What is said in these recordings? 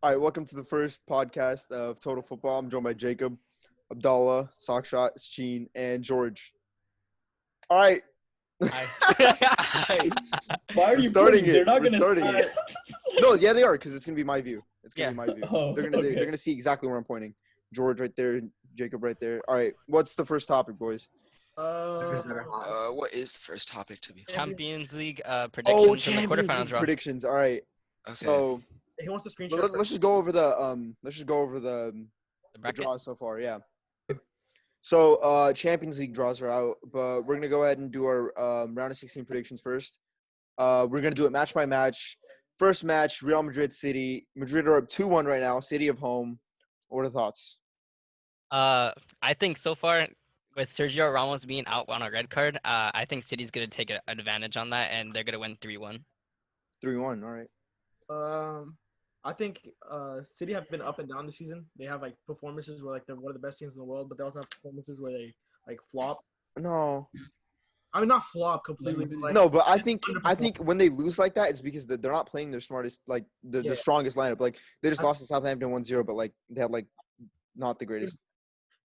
All right, welcome to the first podcast of Total Football. I'm joined by Jacob, Abdallah, Sockshot, Sheen, and George. All right, Hey, why are we're you starting putting? it. They're not We're gonna starting start. it. No, yeah, they are because it's gonna be my view. It's gonna Yeah. be my view. Oh, They're okay. gonna see exactly where I'm pointing. George right there, Jacob right there. All right, what's the first topic, boys? What is the first topic to be? Champions League Oh, predictions in the Champions quarterfinals League round. predictions. All right, Okay. so He wants to screenshot. let's just go over the The the bracket. draws so far. Yeah. So Champions League draws are out, but we're gonna go ahead and do our round of 16 predictions first. We're gonna do it match by match. First match, Real Madrid City. Madrid are up 2-1 right now. City of home. What are the thoughts? I think so far with Sergio Ramos being out on a red card, I think City's gonna take an advantage on that and they're gonna win 3-1. 3-1. All right. I think City have been up and down this season. They have like performances where like they're one of the best teams in the world, but they also have performances where they like flop. No, I mean, not flop completely. But, like, no, but I think when they lose like that, it's because they're not playing their smartest, like the Yeah. strongest lineup. Like they just lost to Southampton 1-0, but like they had like not the greatest.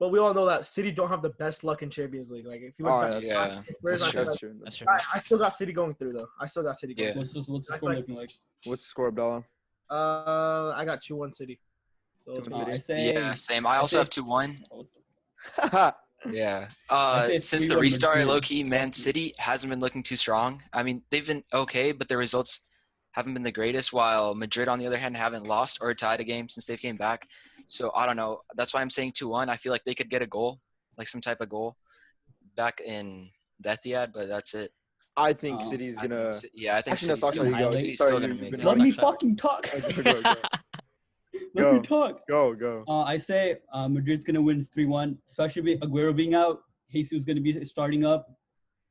But we all know that City don't have the best luck in Champions League. Like if you Oh, look that's- Yeah, Spurs, I feel That's like- true. That's true. I still got City going through though. I still got City going. Yeah. What's the I score like- looking like? What's the score, Abdallah? I got 2-1 City. So it's 2-1 gonna City. be- Yeah, same. I also say- have 2-1. Yeah. I say Since the 3-1 restart, Madrid. low-key, Man City hasn't been looking too strong. I mean, they've been okay, but their results haven't been the greatest, while Madrid, on the other hand, haven't lost or tied a game since they came back. So, I don't know. That's why I'm saying 2-1. I feel like they could get a goal, like some type of goal, back in the Etihad, but that's it. I think Oh, City's I think gonna. Yeah, I think Actually, no, City's Sasha, gonna- you go. City's Sorry, still gonna you've make been it. Let me Go. fucking talk. Go. Let me talk. Go. I say Madrid's gonna win 3-1, especially with Aguero being out. Jesus gonna be starting up,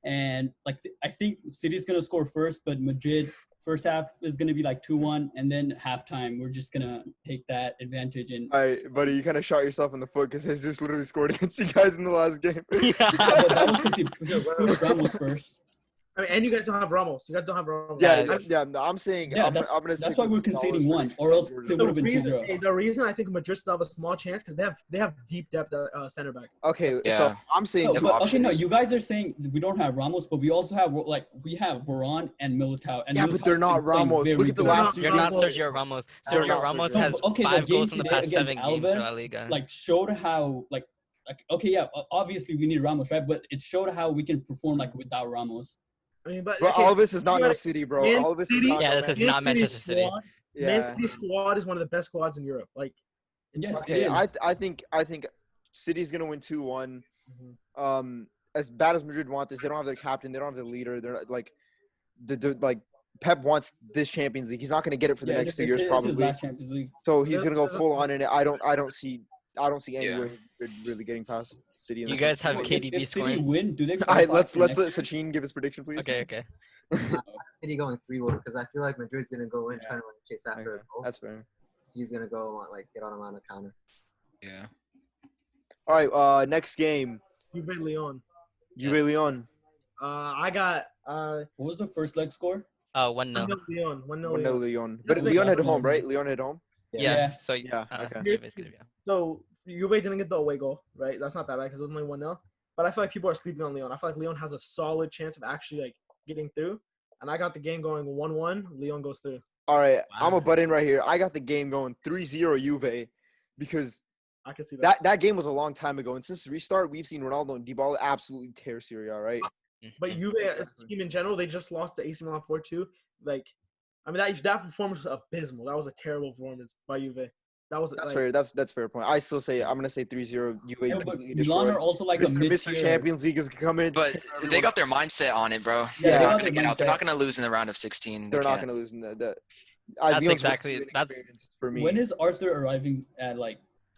and I think City's gonna score first, but Madrid first half is gonna be like 2-1, and then halftime we're just gonna take that advantage and. All right, buddy, you kind of shot yourself in the foot because Jesus literally scored against you guys in the last game. Yeah, but that was because he put Ramos first. I mean, and you guys don't have Ramos. You guys don't have Ramos. Yeah. No, I'm saying Yeah, I'm gonna. That's stick why with we're Abdallah's conceding one, prediction. or else George's it would have been prediction. 2-0. The reason I think Madrid still have a small chance because they have deep depth at center back. Okay, Yeah. so I'm saying. No, have but, okay, no, options. you guys are saying we don't have Ramos, but we also have we have Varane and Militao. And Yeah, but Militao's they're not been playing Ramos. very Look at the good. last You're few not games. Sergio Ramos. They're Sergio not Ramos Sergio. has No, but, okay, the 5 game goals in the today past against 7 games for La Alves, Liga. showed how okay, yeah, obviously we need Ramos, right? But it showed how we can perform without Ramos. I mean, but Bro, okay, Alves is not you no gotta- City, bro. Man Alves is City- not. Yeah, no this Man is not Man Manchester City. squad- Yeah. Man City squad is one of the best squads in Europe. Like, Yes, Okay, it is. I think City's gonna win 2-1. Mhm. As bad as Madrid want this, they don't have their captain, they don't have their leader. They're like Pep wants this Champions League. He's not gonna get it for the Yeah, next 2 it's years his probably. last Champions League. So he's gonna go full on in it. I don't see any Yeah. way they're really getting past City. In You this guys one. have If KDB City scoring. win, do they? All right, qualify let's for let next- Sachin give his prediction, please. Okay. City going 3-1 because I feel like Madrid's gonna go in Yeah. trying to chase after a Okay, goal. that's fair. He's gonna go get on him on a counter. Yeah. All right, next game, Juve Leon. Juve Leon. I got What was the first leg score? 1-0. 1-0 Leon. 1-0 1-0 Leon. Leon. That's But the Leon big at home, one. right? Leon at home. Yeah. Yeah. So Yeah, okay. Juve's gonna be out. So Juve didn't get the away goal, right? That's not that bad because it was only 1-0. But I feel like people are sleeping on Leon. I feel like Leon has a solid chance of actually getting through. And I got the game going 1-1. Leon goes through. All right, I'm Wow. a butt in right here. I got the game going 3-0 Juve because I can see that. that game was a long time ago. And since the restart, we've seen Ronaldo and Dybala absolutely tear Serie A, right? But Mhm. Juve as a team in general, they just lost to AC Milan 4-2. I mean, that performance was abysmal. That was a terrible performance by Juve. That was That's fair. That's fair point. I'm gonna say 3-0 Juve Yeah, but completely Milan are destroyed. also like a Mr. mid-tier. Champions League is coming. But they got their mindset on it, bro. Yeah, They're they not got gonna their get out. They're mindset. not gonna lose in the round of 16. They're They not can't. gonna lose in that. That's Lyon's exactly- too that's- inexperienced for me. When is Arthur arriving at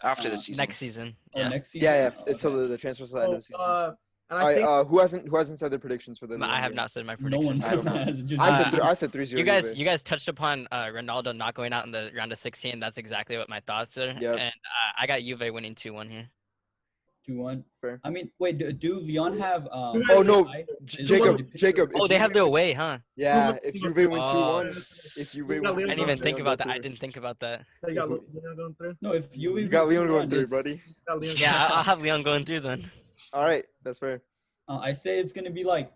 After the season. Next season. oh, Yeah. next season? yeah. Oh, It's till okay. the transfers to the end of the season. And All I think right, who hasn't said their predictions for the? I Leon have game? not said my No prediction. one I don't know. has. Just I said 3-0. You Juve. guys touched upon Ronaldo not going out in the round of 16. That's exactly what my thoughts are. Yep. And I got Juve winning 2-1 here. 2-1. Fair. I mean, wait, do Leon have? Oh no, Is Jacob. it- Jacob. Oh, if they Juve have their wins- away, huh? Yeah, if Juve win Oh. 2-1, if Juve You win got 2-1, Leon I didn't even think Leon about goes that. I through. didn't think about that. So you got If Leon going through. No, if Juve You got win Leon going 2-1, through, it's- buddy. Got Leon Yeah, going I'll have Leon going through then. All right, that's fair. I say it's gonna be like,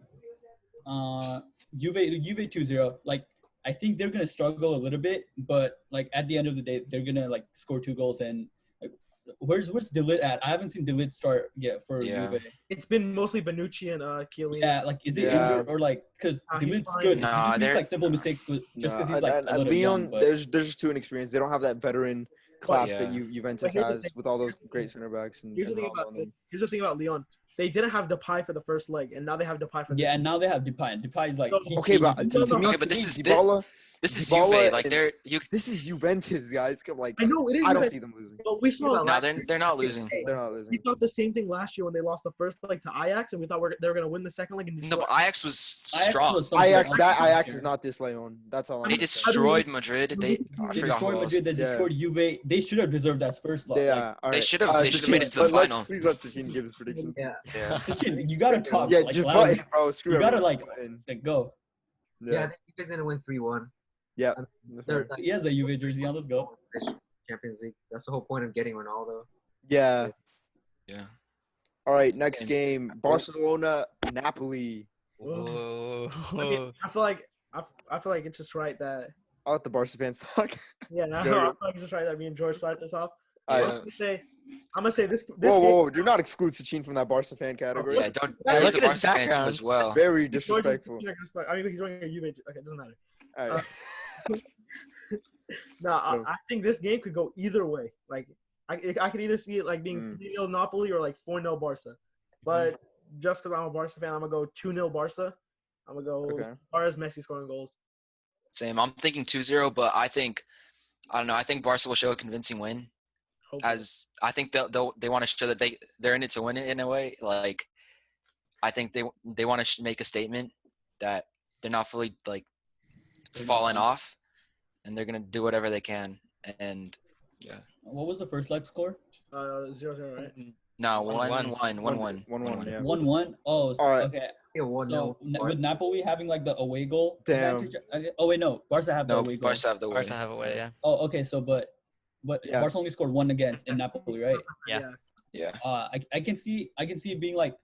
Juve 2-0. Like, I think they're gonna struggle a little bit, but like at the end of the day, they're gonna like score 2 goals. And like, where's De Ligt at? I haven't seen De Ligt start yet for Yeah. Juve. It's been mostly Benucci and Chiellini. Yeah, like is he Yeah. injured or like because Nah, De he's Ligt's fine. good. Nah, he just makes they're- like simple mistakes, but just because he's like a little Leon, young. But there's just too inexperienced. They don't have that veteran class that yeah. Juventus here's the has thing. with all those great center backs and Here's the thing Ronaldo about on them. here's the thing about Leon. They didn't have Depay for the first leg, and now they have Depay for the yeah, and now they have Depay. And Depay is like he Okay, but changes to me, Okay, but to this me, is Dybala, This is Dybala Juve. Like and- they're you. this is Juventus, guys. Come, like, I know it is. I don't Juventus, see them losing. but we saw No, they're not losing. They're not we losing. thought the same thing last year when they lost the first leg to Ajax, and we thought they were going to win the second leg. And No, destroy- but Ajax was Ajax strong. was something Ajax, else that this Ajax year. is not this Leon. That's all. I'm They gonna say. destroyed Madrid. They I They forgot who destroyed else. Madrid. They Yeah. destroyed Juve. They should have deserved that Spurs spot. Yeah, all They right. should have- they should have made it to the Sachin, final. Please let Sachin give his prediction. Yeah. Yeah. Like, Sachin, you gotta talk. Yeah, like, just loudly. button, bro. Screw You gotta, everyone. like- Button. Like, go. Yeah, I Yeah. think you guys gonna win 3-1. Yeah. They're like, He has a Juve jersey on. Let's go. Champions League. That's the whole point of getting Ronaldo. Yeah. Yeah. All right. Next And- game: Barcelona, Napoli. Whoa. I mean, I feel like it's just right that I'll let the Barca fans talk. yeah. I Go. feel like it's just right that me and George start this off. All I'm right. gonna say this. Whoa, game, whoa! Do not exclude Sachin from that Barca fan category. Yeah. Don't. Hey, He's look a at his Barca fan too background. as well. Very George is disrespectful. not gonna start. I mean, he's wearing a Juve. Okay, it doesn't matter. All right. No, I think this game could go either way. Like, I could either see it like being 3-0 Napoli or like 4-0 Barca. But just because I'm a Barca fan, I'm gonna go 2-0 Barca. I'm gonna go Okay. as far as Messi scoring goals. Same. I'm thinking 2-0, but I don't know. I think Barca will show a convincing win. Hopefully. As I think they want to show that they're in it to win it in a way. Like, I think they want to make a statement that they're not fully like falling off, and they're gonna do whatever they can. And yeah, What was the first leg score? 0-0, right? no, 1-1. 1-1. 1-1, yeah. 1-1. Oh, All right. okay. Yeah, 1-0. So with Napoli having like the away goal Damn. advantage. Oh wait, no. Barca have the No, away goal. Barca have the Barca win. have away, yeah. Oh, okay. So but Yeah. Barca only scored 1 against in Napoli, right? Yeah. Yeah. I can see it being like,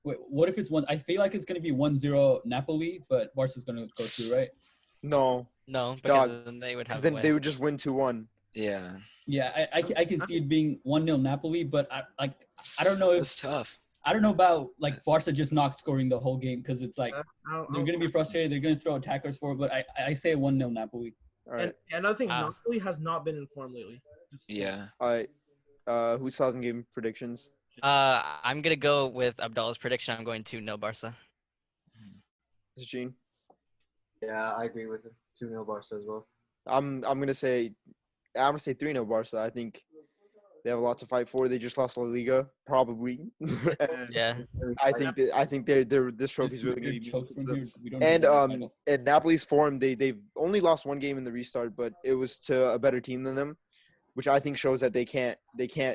wait, what if it's one? I feel like it's gonna be 1-0 Napoli, but Barca's gonna go through, right? No, No, Dog, because then they would because have then they would just win 2-1. Yeah. Yeah, I can see it being 1-0 Napoli, but I don't know if It's tough. I don't know about like That's- Barca just not scoring the whole game because it's like they're gonna be frustrated. They're gonna throw attackers for it, but I say 1-0 Napoli. All right. And another thing, Wow. Napoli has not been in form lately. Yeah. All right. Who's thousand game predictions? I'm gonna go with Abdallah's prediction. I'm going to no Barca. Sachin? Yeah, I agree with it. 2-0 Barca as well. I'm gonna say 3-0 Barca. I think they have a lot to fight for. They just lost La Liga, probably. And Yeah. I think they're this trophy's really gonna be Choked meaningful from to here. them. We don't And need the title. at Napoli's form, they've only lost 1 game in the restart, but it was to a better team than them, which I think shows that they can't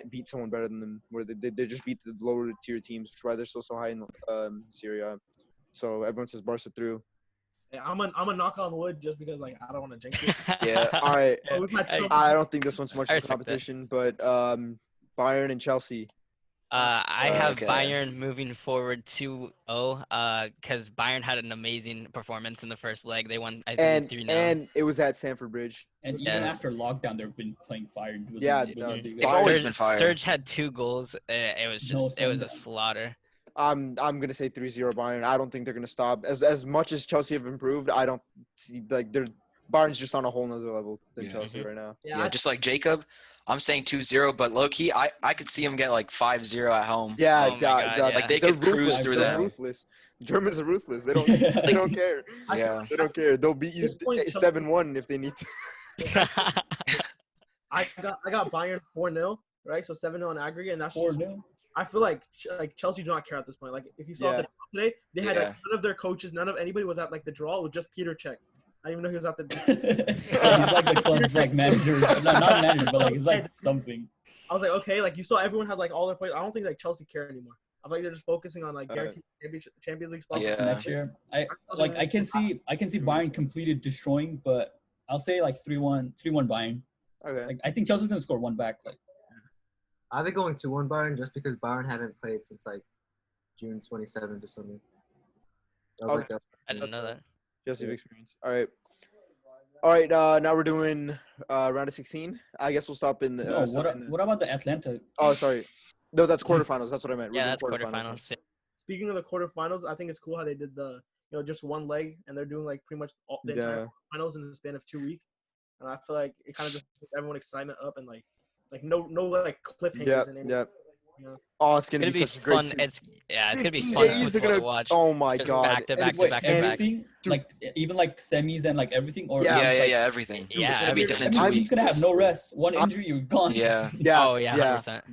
beat someone better than them. Where they just beat the lower tier teams, which is why they're still so high in Serie A. So everyone says Barca through. Yeah, I'm a knock on wood just because like I don't want to jinx it. Yeah. All right. But we've had so I don't think this one's much I of a respect that. competition, but Bayern and Chelsea. I have Okay. Bayern moving forward 2-0 because Bayern had an amazing performance in the first leg. They won, I think, 3-0. And it was at Stamford Bridge. And even Yeah. after lockdown, they've been playing fire. Yeah, With no, the- They've always been Serge, fire. Serge had 2 goals. It was No just it was a standout. slaughter. I'm gonna say 3-0 Bayern. I don't think they're gonna stop. As much as Chelsea have improved, I don't see like they're Bayern's just on a whole nother level than Yeah. Chelsea right now. Yeah, just like Jacob, I'm saying 2-0, but low key, I could see him get like 5-0 at home. Yeah, Oh my God, yeah. Like, they they're could cruise ruthless. through They're them. ruthless. Germans are ruthless. They don't care. Yeah. They don't care. They'll beat you At this point, 7-1 if they need to. I got Bayern 4-0, right? So 7-0 in aggregate, and that's just, 4-0. I feel like Chelsea do not care at this point. Like if you saw Yeah. the draw today, they had like, Yeah. none of their coaches, none of anybody was at like the draw. It was just Peter Cech. I didn't even know he was at the. He's like the club's like manager. Not manager, but like he's like something. I was like, okay, like you saw everyone had like all their players. I don't think like Chelsea care anymore. I feel like they're just focusing on like guaranteed Champions League spots. Yeah. Next year, I can see Bayern completely destroying, but I'll say like 3-1 Bayern. Okay. Like I think Chelsea's gonna score one back. Like I've been going 2-1 Bayern just because Bayern haven't played since like June 27th or something. That was Okay. I didn't know that. Just your experience. All right. Now we're doing round of 16. I guess we'll stop in the. no, stop in the- what about the Atlanta? Oh, sorry. No, that's quarterfinals. That's what I meant. We're Yeah, doing that's quarterfinals. Speaking of the quarterfinals, I think it's cool how they did the just one leg, and they're doing like pretty much all the entire finals in the span of 2 weeks. And I feel like it kind of just puts everyone excitement up and like no like cliffhangers. Yeah. in any, Yeah. You know? Oh, it's gonna It's be gonna be such a great. fun. team. It's gonna be 15 fun days, they're football gonna. to watch. Oh my Just god. back to And back it's to like back to back. Everything, Dude. like even like semis and like everything, or Yeah. Yeah, everything. Yeah, It's gonna be done in Every 2 team's weeks. gonna have no rest. One I'm- injury, you're gone. Yeah. Yeah. Oh yeah, 100%.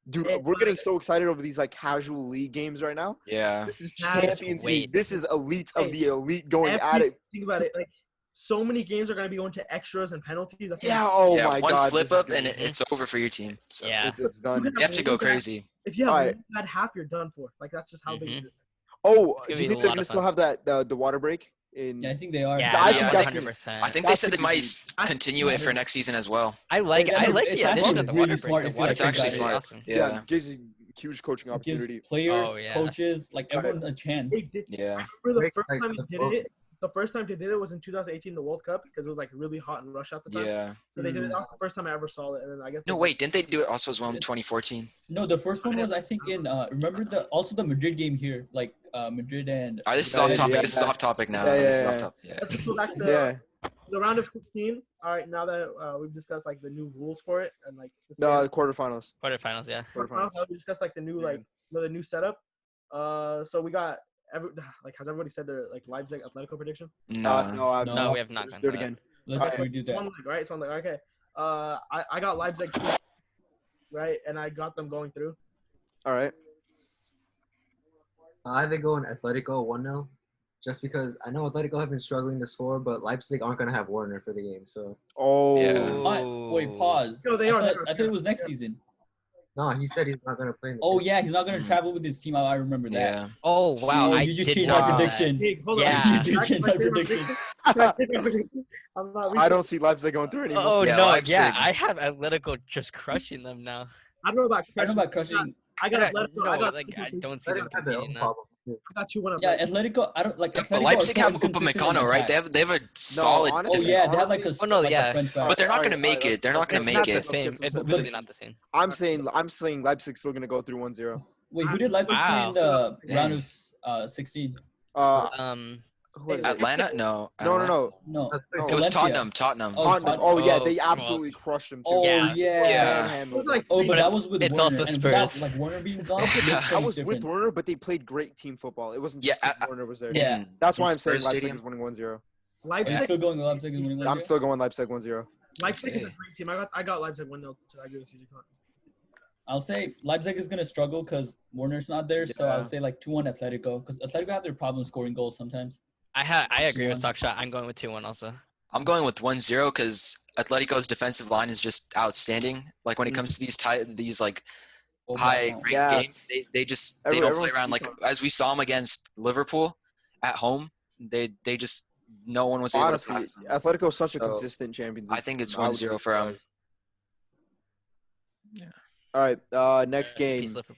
Dude, we're getting so excited over these like casual league games right now. Yeah. This is Nah, just Champions wait. League. This is elite of Hey, the elite going at it. Think about it. Like so many games are gonna be going to extras and penalties. I think Yeah. Oh Yeah, my one god. slip this is up gonna and be- it's over for your team. So Yeah. it's done. you have to go crazy. If you have Alright. one bad half, you're done for. Like that's just how big it is. Oh, gonna do you be a think they're lot gonna of still fun. have the water break in? Yeah, I think they are. Yeah, I think no, that's- 100%. I think they That's said they gonna be might continue it for next season as well. I like It's the actually addition of the really water smart break. if The you water It's break actually is smart. awesome. Yeah. gives you huge coaching It gives opportunity. players, Oh, yeah. coaches, like Got it. everyone a chance. They did. Yeah. I remember the Break, first like, time the they did boat. it. The first time they did it was in 2018, the World Cup, because it was like really hot in Russia at the time. Yeah. So they did it. That was the first time I ever saw it, and then I guess. No, wait, didn't they do it also as well in 2014? No, the first one was I think in remember the Madrid game here, like Madrid and All right, this is Yeah, off topic. yeah. This is off topic now. Yeah, This is yeah, off topic. Yeah. Let's just go back to Yeah. the round of 16. All right, now that we've discussed like the new rules for it and like the The quarterfinals. Quarterfinals, yeah. Quarterfinals. now we discussed like the new the new setup. So we got has everybody said their like Leipzig Atletico prediction? No. No, I've No, No, not. we have not Let's gone do it to that. again. let's Alright. redo It's that. one leg, right? It's one leg. Okay. I got Leipzig 2, right, and I got them going through. All right. I've been going Atletico 1-0, just because I know Atletico have been struggling to score, but Leipzig aren't gonna have Werner for the game. So Oh. Yeah. Wait, pause. No, they I are. thought, I thought it was next season. no, he said he's not gonna play. In the Oh season. yeah, he's not gonna travel with his team. I remember that. Yeah. Oh wow, Oh, I you just did changed not our know prediction. Hey, hold Yeah. on. You did change my prediction. I'm not I don't see Leipzig going through that. anymore. Oh Yeah, no, Leipzig. yeah, I have Atletico just crushing them now. I don't know about I don't know about crushing. I got Yeah, Atletico. no, I got like I don't see They them have their competing own now. problems too. I got you one of Yeah, them. Atletico. I don't like. But Atletico Leipzig are so have inconsistent Upamecano, in right? attack. They have a solid. honestly- Oh yeah, they have like a. honestly- Oh, no, like a yeah. French back. But they're not Alright, gonna make alright, it. They're not gonna let's- make let's- it. let's The get same. some It's simple literally predictions. not the same. I'm saying Leipzig's still gonna go through 1-0. Wait, who did Leipzig play in the Wow. round of 16? Who is it? Atlanta? No. No. No, No, It was Valencia. Tottenham. Oh, Tottenham. Oh yeah, they Oh, absolutely crushed them too. Oh Yeah. yeah. Manhandled them. Like, Oh, but But that was with it's Werner, also and without Spurs. like Werner being gone, That was with Werner, but they played great team football. It wasn't just Yeah, 'cause Werner was there. Yeah. That's why in I'm saying Spurs Leipzig Stadium. is winning 1-0. Are you Leipzig. still going with Leipzig is winning 1-0? I'm still going Leipzig 1-0. Leipzig is a Okay. great team. I got Leipzig 1-0. So I agree with you. I'll say Leipzig is gonna struggle because Werner's not there, so Yeah. I'll say like 2-1 Atletico because Atletico have their problems scoring goals sometimes. I agree with 2-1. Sockshot. I'm going with 2-1 also. I'm going with 1-0 because Atletico's defensive line is just outstanding. Like when it comes to these like Oh, high wow. ranked Yeah. games, they just Every- don't play everyone around. sleeps Like on as we saw them against Liverpool at home, they just no one was able Honestly, to pass them. Atletico's such a So, consistent Champions I League think it's team. I would 1-0 be for 'em. surprised. All right, next Peace, game, Liverpool.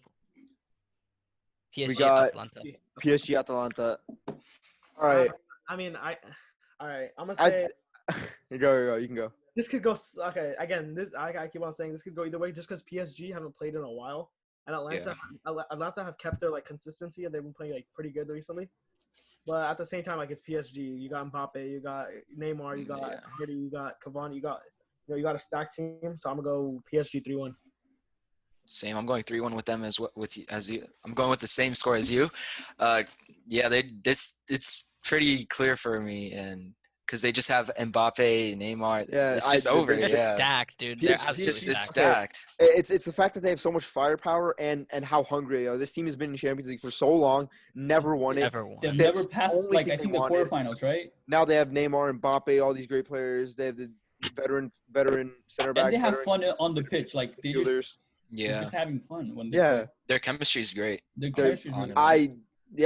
PSG got- Atalanta. PSG Atalanta. All right, I mean, all right. I'm gonna I, say you go. You can go. this could go. Okay, again, I keep on saying this could go either way, just because PSG haven't played in a while, and Atlanta have kept their like consistency, and they've been playing like pretty good recently. But at the same time, like it's PSG. You got Mbappe, you got Neymar, you got Yeah. Havertz, you got Cavani, you got a stacked team. So I'm gonna go PSG 3-1. Same. I'm going 3-1 with them as you. I'm going with the same score as you. Yeah, it's pretty clear for me, and because they just have Mbappe, Neymar. Yeah, it's just over. they're Yeah, Stacked, dude. PSG They're is it's absolutely just it's stacked. stacked. It's the fact that they have so much firepower and how hungry they are. This team has been in Champions League for so long, never won it. Never won. They've That's never the passed only like thing I they think the wanted. quarterfinals, right? Now they have Neymar, Mbappe, all these great players. They have the veteran center backs. And they have veteran fun on the pitch. Like they midfielders. just They're Yeah, just having fun when they Yeah. play. their chemistry is great. Their They're- chemistry is on really and good.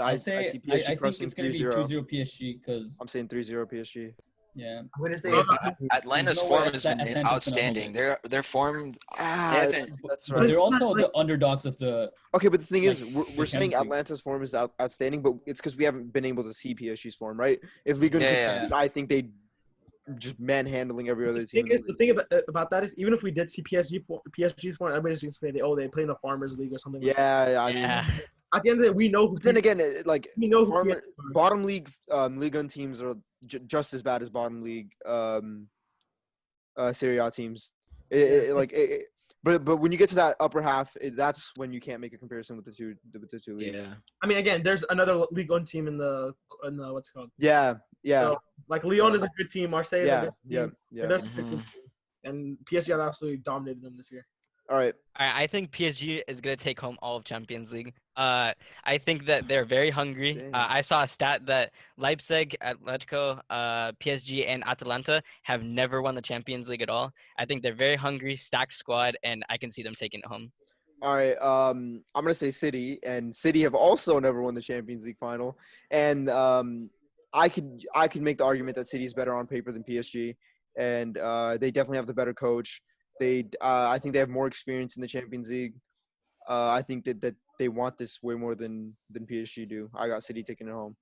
I I'll see say PSG I think crossing it's gonna be 3-0. 2-0 PSG because I'm saying 3-0 PSG. yeah. I'm gonna say Well, it's Atlanta's no way form has been Atlanta's gonna hold outstanding. it. Their form. Ah, They haven't. that's But right. they're also Like- the underdogs of the. Okay, but the thing is, like, we're the saying chemistry. Atlanta's form is outstanding, but it's because we haven't been able to see PSG's form, right? If Ligue 1 Yeah. continued, I think they just manhandling every other The team. thing in is, the the league. thing about that is, even if we did see PSG's form, everybody's just gonna say, "Oh, they play in the Farmers League or something." Like that. Yeah, I mean, Yeah. At the end of the day, we know. but then again, like we know who farmer, PSG are. bottom league Ligue 1 teams are just as bad as bottom league Serie A teams. But when you get to that upper half, that's when you can't make a comparison with the two leagues. Yeah. I mean, again, there's another League One team in the what's it called? Yeah, yeah, So, like Lyon Yeah. is a good team. Marseille is a yeah, good yeah, team. yeah. And there's a good Mhm. team. And PSG have absolutely dominated them this year. All right. I think PSG is gonna take home all of Champions League. I think that they're very hungry. Dang. I saw a stat that Leipzig, Atletico, PSG, and Atalanta have never won the Champions League at all. I think they're very hungry, stacked squad, and I can see them taking it home. All right. I'm gonna say City, and City have also never won the Champions League final. And I could make the argument that City is better on paper than PSG, and they definitely have the better coach. I think they have more experience in the Champions League. I think that they want this way more than PSG do. I got City taking it home.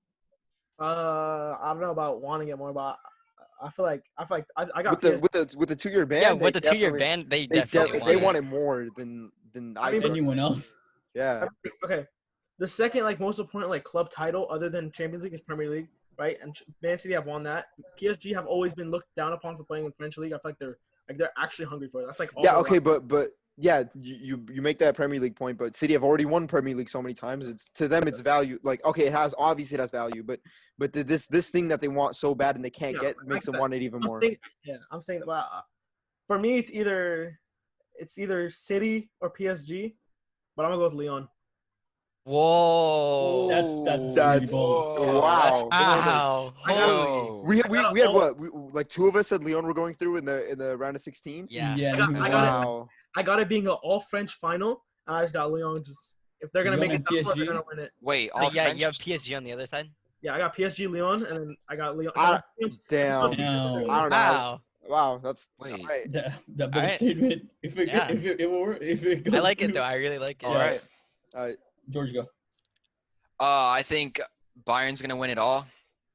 I don't know about wanting it more, but I feel like I got With the 2-year ban. Yeah, they with the 2-year definitely- ban, they They definitely they want want it. it more than I mean, could. Anyone else? Yeah. Okay, the second most important club title other than Champions League is Premier League, right? And Man City have won that. PSG have always been looked down upon for playing in French league. I feel like they're actually hungry for it. That's all Yeah. their Okay. life. But yeah, you make that Premier League point, but City have already won Premier League so many times. It's to them, it's value. Like, okay, it has value, but this thing that they want so bad and they can't Yeah, get like makes them that. want it even more. I'm saying about for me it's either City or PSG, but I'm gonna go with Lyon. Whoa. That's That's really bold. wow. Wow. I got- Holy. We got had all- what? Like two of us said Leon were going through in the round of 16. Yeah. Yeah. I got it. Wow. I got it being an all French final, and I just got Lyon. Just if they're gonna Lyon make it and that far, they're PSG? gonna win it. Wait, So, all yeah, French? you have PSG on the other side. Yeah, I got PSG, Lyon, and then I got Lyon. Damn. Damn. I don't know. Wow. Wow. That's Wait. all right. That better Alright. statement. If it Yeah. if it goes I like it through. though. I really like it. All right. George, go. I think Bayern's gonna win it all.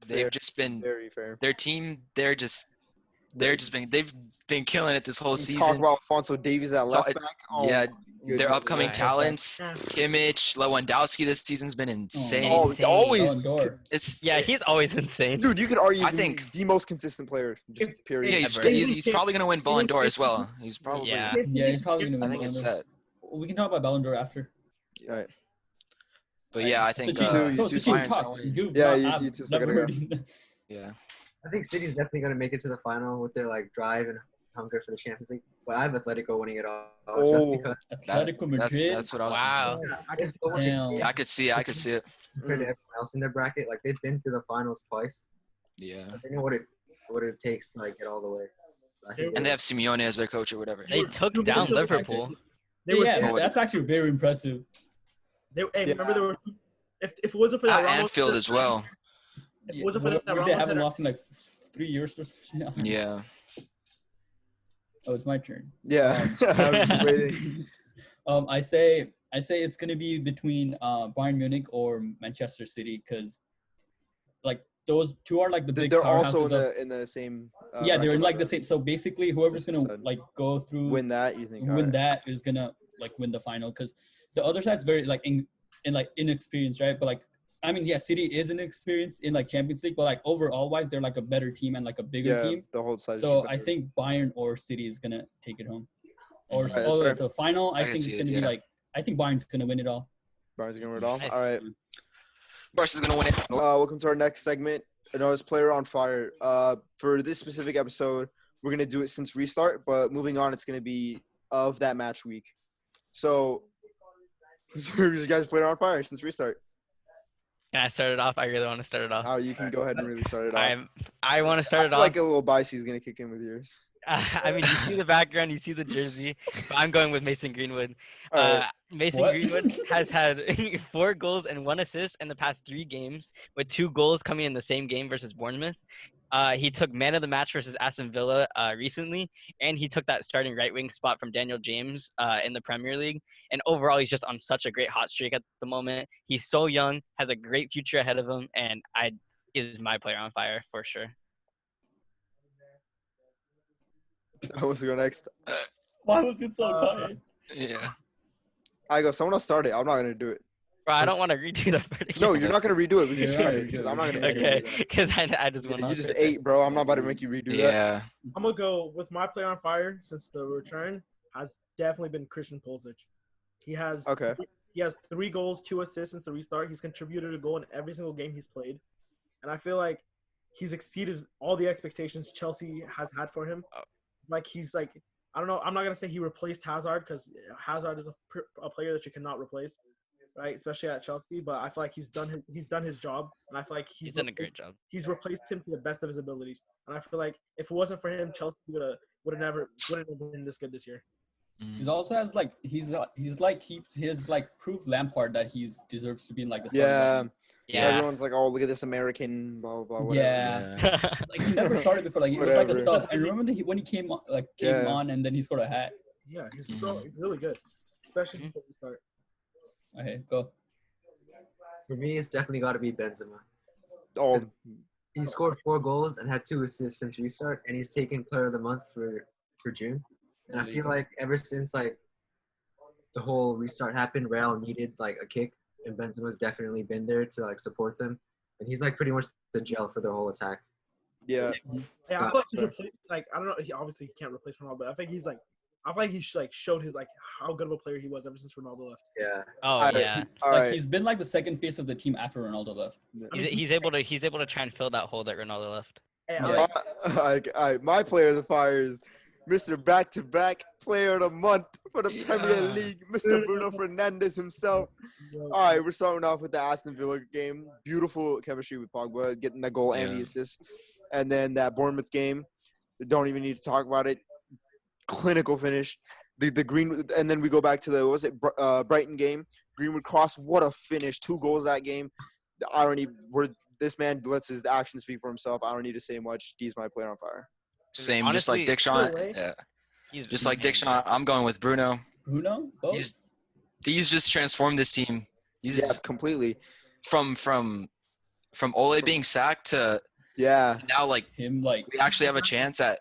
They've Fair. just been Very fair. their team. They've been killing it this whole We season. talk about Alfonso Davies at left Talk- back. Oh, yeah, my their goodness. upcoming Yeah. talents, Yeah. Kimmich, Lewandowski this season's been insane. Oh, Insane. always. Ballon d'Or. It's Yeah, he's always insane. Dude, you could argue I he's think- the most consistent player. Just If- period. yeah, Ever. he's probably gonna win Ballon d'Or as well. He's probably. Yeah. Yeah, he's probably gonna I win. think it's Ballon d'Or. set. We can talk about Ballon d'Or after. All right. But yeah, I think Sachin, you two Sachin, Bayern's talk. gonna win. You- Yeah, I've you two still never gotta heard you. Yeah. I think City's definitely gonna make it to the final with their drive and hunger for the Champions League. But I have Atletico winning it all just Oh. because Atletico Madrid. That's what I was. Wow. I can it's so much Damn. Yeah, I could see it. I could see it. compared to everyone else in their bracket. Like they've been to the finals twice. Yeah. They know what it takes to get all the way. I think And they have Simeone as their coach or whatever. They took down Liverpool. They were Yeah, two- that's actually very impressive. remember there were two, if it wasn't for that At Ramos Anfield as well. If it wasn't for What- that what they Ramos haven't header, lost in 3 years or something. Yeah. Oh, it's my turn. Yeah. I was just waiting. I say it's gonna be between Bayern Munich or Manchester City because those two are the big They're also powerhouses in the same. yeah, they're in bracket, the same. So basically, whoever's the gonna same side. go through Win that, you think? win Alright. that is gonna win the final because the other side's very inexperienced, right? But I mean, yeah, City is inexperienced in Champions League, but overall wise, they're a better team and a bigger Yeah, team. the whole side. So I think Bayern or City is gonna take it home. Or Alright, that's fair. the final, I can think see it's it, gonna yeah. be I think Bayern's gonna win it all. Barnes gonna win it all. Nice. All right. Barca's gonna win it. Welcome to our next segment. Another player on fire. For this specific episode, we're gonna do it since restart, but moving on, it's gonna be of that match week. So, who's your guys' player on fire since restart? Can I start it off? I really want to start it off. You can go ahead and really start it off. I want to start it I feel off. like a little bias is gonna kick in with yours. I mean, you see the background, you see the jersey, but I'm going with Mason Greenwood. All right. Mason What? Greenwood has had 4 goals and 1 assist in the past 3 games, with 2 goals coming in the same game versus Bournemouth. He took man of the match versus Aston Villa recently, and he took that starting right wing spot from Daniel James in the Premier League. And overall, he's just on such a great hot streak at the moment. He's so young, has a great future ahead of him, and is my player on fire for sure. I was to go next. Why was it so quiet? Yeah. I go. Someone else start it. I'm not gonna do it. Bro, I don't want to redo that part again. No, you're not gonna redo it. We can You're try right, it because you're I'm not right. gonna make you Okay, do that. because I just went You off. just ate, bro. I'm not about to make you redo that. Yeah. I'm gonna go with my player on fire since the return has definitely been Christian Pulisic. He has Okay. He has 3 goals, 2 assists since the restart. He's contributed a goal in every single game he's played, and I feel like he's exceeded all the expectations Chelsea has had for him. Like he's like, I don't know. I'm not gonna say he replaced Hazard because Hazard is a player that you cannot replace, right? Especially at Chelsea. But I feel like he's done his job, and I feel like He's done a great job. He's replaced him to the best of his abilities, and I feel like if it wasn't for him, Chelsea would have been this good this year. He also has like he's proved Lampard that he deserves to be in like the Yeah. Yeah. Everyone's like, oh, look at this American, blah blah blah. Whatever. Yeah. Like he never started before. Like he was like a Whatever. sub. And remember when he came Yeah. on and then he scored a hat. Yeah, he's really good, especially since the start. Okay, go. For me, it's definitely got to be Benzema. Oh, He scored 4 goals and had 2 assists since restart, and he's taken Player of the Month for June. And I feel like ever since like the whole restart happened, Real needed like a kick, and Benzema's definitely been there to like support them. And he's like pretty much the gel for their whole attack. yeah. Yeah, I feel like he's replaced. Like I don't know. He obviously can't replace Ronaldo, but I think he's like. I feel like he showed his like how good of a player he was ever since Ronaldo left. Yeah. Oh All right. yeah. All Like right. he's been like the second face of the team after Ronaldo left. He's able to try and fill that hole that Ronaldo left. Hey, Yeah. My player of the fire is Mr. Back-to-Back Player of the Month for the Premier League, Mr. Bruno Fernandes himself. All right, we're starting off with the Aston Villa game. Beautiful chemistry with Pogba, getting that goal and the assist. And then that Bournemouth game, don't even need to talk about it. Clinical finish. The Green, and then we go back to the Brighton game. Greenwood cross, what a finish! 2 goals that game. The irony, where this man lets his actions speak for himself. I don't need to say much. He's my player on fire. Same, just Honestly, like Dick Shaw. no way. Yeah. Just like Dick Shaw, I'm going with Bruno. Bruno? Both? He's just transformed this team. Yeah, He's completely. from Ole being sacked to Yeah. now like Him like we actually have a chance at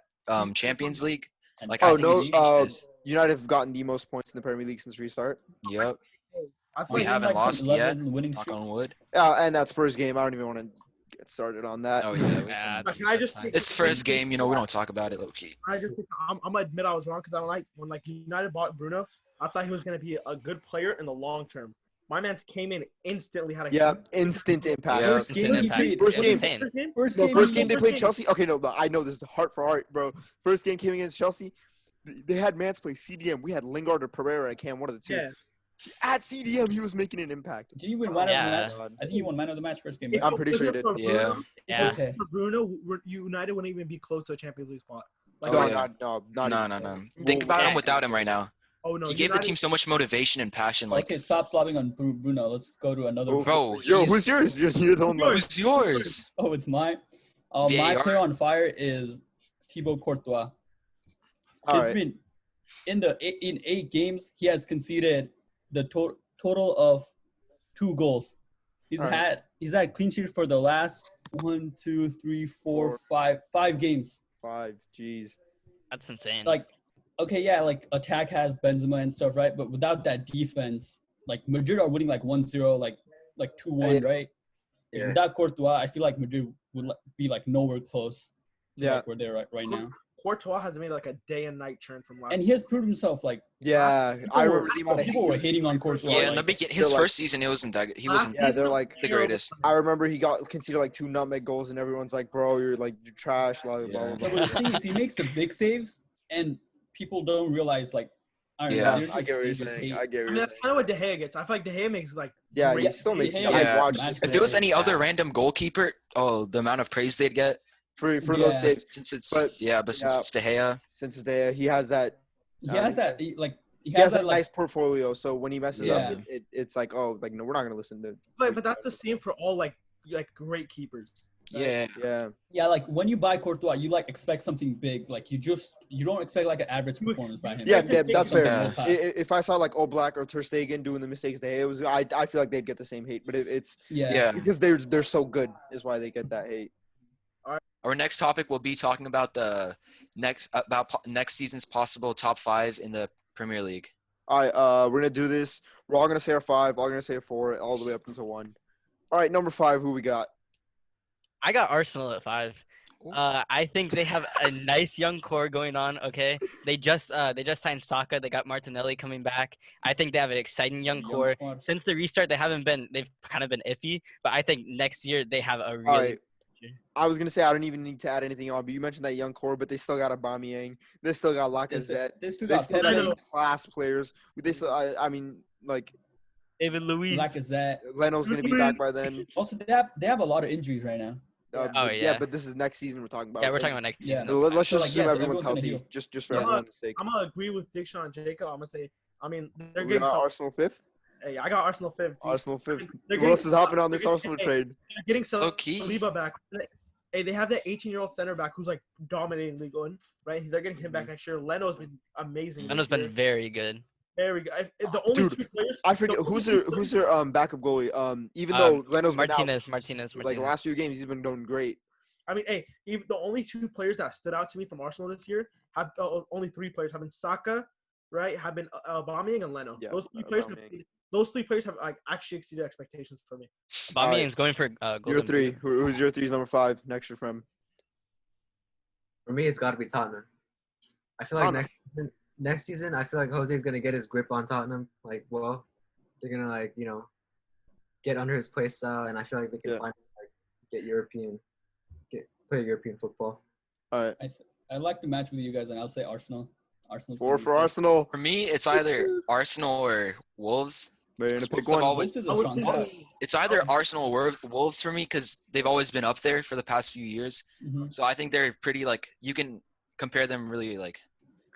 Champions League. and Like I think he's United have gotten the most points in the Premier League since restart. Yep. I feel We like haven't like, lost 11 yet. winning Knock streak. on wood. Yeah, and that Spurs game, I don't even want to get started on that. Oh yeah. Yeah, Can I just take It's the first game, we don't talk about it low key. I'm gonna admit I was wrong because I don't like when like United bought Bruno. I thought he was gonna be a good player in the long term. My man's came in instantly had a Yeah, instant impact. Yeah. First game he Impact. played. First game. Insane. First game they played game. Chelsea. Okay, no, I know this is heart for heart, bro. First game came against Chelsea. They had Mance play CDM. We had Lingard or Pereira. I can't one of the two. Yeah. At CDM, he was making an impact. Did he win man of Yeah. the match? God. I think he won man of the match first game. If Right? I'm pretty sure he did. for Yeah. Bruno, Yeah. Okay. For Bruno, United wouldn't even be close to a Champions League spot. Like, No, Oh, yeah. not No. even. Think about yeah. him without him right now. Oh no, He gave the United- team so much motivation and passion. Like, Okay, stop slobbing on Bruno. Let's go to another. Oh, bro, Yo, he's- who's yours? You're the one. left. who's yours? Oh, it's mine. My VAR. player on fire is Thibaut Courtois. All He's right. been in 8 games. He has conceded the total of 2 goals. He's All right. had clean sheet for the last 1, 2, 3, 4, 5 games. 5. Jeez. That's insane. Like, okay, yeah, like attack has Benzema and stuff, right? But without that defense, like Madrid are winning like 1-0, like 2-1, Yeah. right? Yeah. Without Courtois, I feel like Madrid would be like nowhere close to Yeah. like where they're at right now. Courtois has made like a day and night turn from last. And he has proved himself. Like Yeah, I remember the amount of people were hating on Courtois. Yeah, in like, the beginning, his they're like- first season, it wasn't that good. He wasn't Yeah, they're like the greatest. I remember he got conceded like 2 nutmeg goals, and everyone's like, "Bro, you're trash." Blah blah Yeah. blah. No, but the thing is, he makes the big saves, and people don't realize like. I don't Yeah. know, I get what you're they just saying. hate- I get I what mean, you're that's saying. kind of what De Gea gets. I feel like De Gea makes like. Yeah, great he still makes. Yeah. I watched Yeah. this If there was any Yeah. other random goalkeeper, the amount of praise they'd get for Yeah. those saves. since it's But- since it's De Gea. since his day. He has that. He has that he he has has that that like nice portfolio. So when he messes up, Yeah. it's like, oh, like no, we're not gonna listen to. But that's the same for all like great keepers. Right? Yeah. Yeah. like when you buy Courtois, you like expect something big. Like you don't expect like an average You performance by him. Yeah, expect him to that's take fair. something Yeah. world-class. If I saw like Oblak or Ter Stegen doing the mistakes they was, I feel like they'd get the same hate. But it's Yeah. because they're so good is why they get that hate. Our next topic will be talking about next season's possible top 5 in the Premier League. All right, we're gonna do this. We're all gonna say our 5, all gonna say our 4, all the way up until 1. All right, number 5, who we got? I got Arsenal at 5. Ooh. I think they have a nice young core going on. Okay, they just signed Saka. They got Martinelli coming back. I think they have an exciting young Young core. squad. Since the restart, they've kind of been iffy. But I think next year they have a All really right. I was gonna say I don't even need to add anything on, but you mentioned that young core, but they still got Aubameyang. They still got Lacazette. They still They got still got Pedro, these class players. They still, I mean, like David Luiz. Lacazette. Leno's gonna be back by then. Also, they have a lot of injuries right now. Yeah. Oh, But, yeah. but this is next season we're talking about. Yeah, we're talking about next Yeah. season. But let's So, just like, assume yeah, so everyone's everyone's gonna healthy, just for Yeah. everyone's sake. I'm gonna agree with Diction and Jacob. I'm gonna say, I mean, they're We getting got some. Arsenal 5th. Hey, I got Arsenal 5th. dude. Arsenal 5th. They're Who getting- else is hopping on this they're Arsenal getting- trade? They're getting Low-key. Saliba back. Hey, they have that 18-year-old center back who's like dominating League One, right? They're getting him back next year. Leno's been amazing. Leno's this year. been very good. Very good. The only Dude, two players. I forget the who's only their two players- backup goalie. Even though Leno's been out, Martinez. like last few games, he's been doing great. I mean, hey, even the only two players that stood out to me from Arsenal this year have only three players have been Saka, right? Have been Aubameyang and Leno. Yeah, Those three players have like actually exceeded expectations for me. Aubameyang's going for Your golden 3. boot. Who's your 3's number 5 next year from? For me, it's got to be Tottenham. I feel like Tottenham. next season, I feel like Jose's gonna get his grip on Tottenham. Like, well, they're gonna get under his play style, and I feel like they can Yeah. finally play European football. All right, I like the match with you guys, and I'll say Arsenal. Arsenal's 4 gonna be for safe. Arsenal. For me, it's either Arsenal or Wolves. They're gonna pick Wolves have one. always- Wolves is a I would strong say side. It's either Arsenal or Wolves for me because they've always been up there for the past few years. Mhm. So I think they're pretty you can compare them really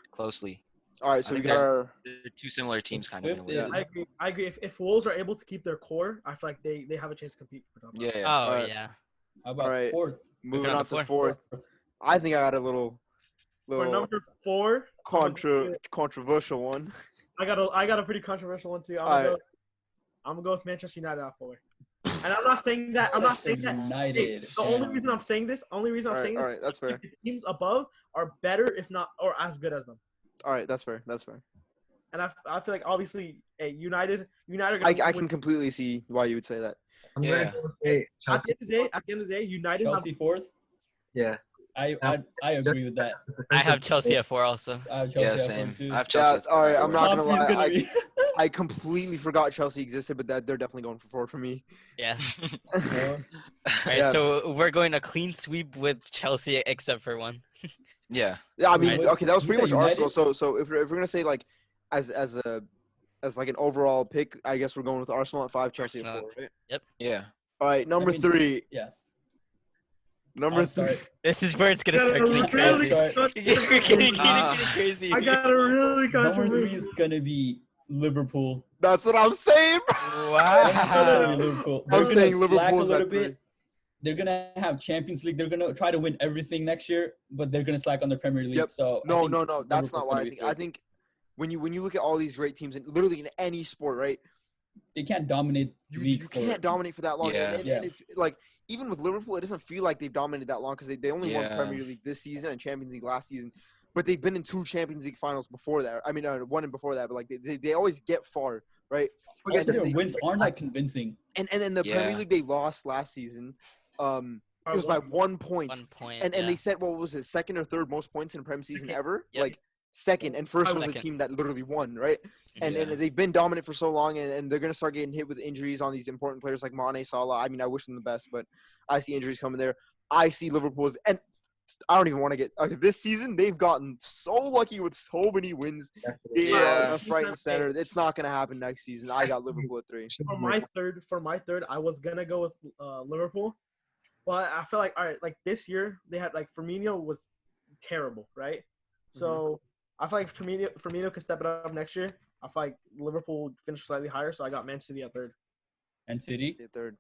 closely. All right, so I we think got our. They're two similar teams kind of in a Fifth way. is- I agree. If Wolves are able to keep their core, I feel like they have a chance to compete for top. Yeah. Oh Alright. yeah. How about Alright. fourth? Moving Looking on on to the 4th. I think I got a little For number 4, controversial one. I got a pretty controversial one too. I'm gonna go with Manchester United at 4. And I'm not saying that. United. Hey, the only reason I'm saying this, All right, that's fair. the teams above are better, if not, or as good as them. All right, that's fair. And I feel like obviously, United are I gonna can win. completely see why you would say that. I'm Yeah. gonna go with At Chelsea. the end of the day, United Chelsea fourth. Yeah. I agree with that. I have Chelsea at 4 also. I have Chelsea Yeah, at same. fourth, too. I have Chelsea. Yeah, all right, I'm not gonna Top three's lie. be- I completely forgot Chelsea existed, but that they're definitely going for 4 for me. Yeah. Four. Alright, Yeah. so we're going a clean sweep with Chelsea except for one. Yeah. Yeah, I mean, Right. okay, that was You pretty much said Arsenal. United? So if we're gonna say like as like an overall pick, I guess we're going with Arsenal at 5, Chelsea at Arsenal. 4. Right? Yeah. All right, number mean, 3. Yeah. Number I'll 3. start. This is where it's gonna start Gotta getting really crazy. Sorry. Getting Ah. crazy. I got a really Number 3 controversial. is gonna be Liverpool. That's what I'm saying. Number 3 is gonna Wow. be Liverpool. I'm They're gonna saying slack Liverpool's a little at 3. bit. They're gonna have Champions League. They're gonna try to win everything next year, but they're gonna slack on the Premier League. Yep. So I No, think no, no. That's Liverpool's not why gonna I be think. I fifth. think when you look at all these great teams, and literally in any sport, right? They can't dominate You league for can't dominate for that long. Yeah. And if, like even with Liverpool, it doesn't feel like they've dominated that long because they only won Yeah. Premier League this season and Champions League last season. But they've been in 2 Champions League finals before that. I mean, one and before that. But like they always get far, right? Also, And their they- wins aren't that convincing. And in the Yeah. Premier League, they lost last season. It was by 1 point. 1 point. And yeah. they set what was it, second or third most points in a Premier season ever? Yep. Like second, and first was a Second. team that literally won, right? And Yeah. they've been dominant for so long, and they're gonna start getting hit with injuries on these important players like Mane, Salah. I mean, I wish them the best, but I see injuries coming there. I see Liverpool's, and I don't even want to get this season. They've gotten so lucky with so many wins. Definitely. Yeah. Left, right, and center. It's not gonna happen next season. I got Liverpool at 3. For my third, I was gonna go with Liverpool, but I feel like all right, like this year they had like Firmino was terrible, right? So I feel like Firmino could step it up next year. I feel like Liverpool would finish slightly higher, so I got Man City at third. And City. Third.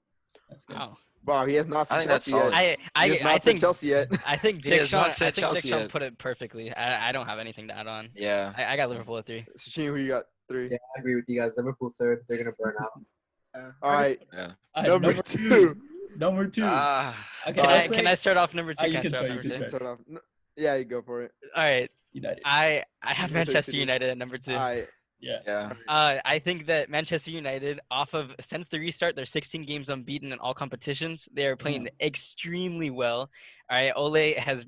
That's good. Wow. Wow, he has not I said think that's Chelsea solid. yet. I He has I not said think Chelsea yet. I think He Dick has Sean, not said I think Dick Chelsea Sean yet. put it perfectly. I don't have anything to add on. Yeah. I got So- Liverpool at 3. Sachin, who you got? 3. Yeah, I agree with you guys. Liverpool third. They're gonna burn out. All right. Yeah. Number 2. Number 2. Ah. Okay, Can I start off number 2? you Can I can start start, off you number can 2? start. Start off. Yeah, you go for it. All right. United. I have gonna say Manchester City. United at number 2. Yeah. Yeah. I think that Manchester United, since the restart, they're 16 games unbeaten in all competitions. They are playing extremely well. All right, Ole has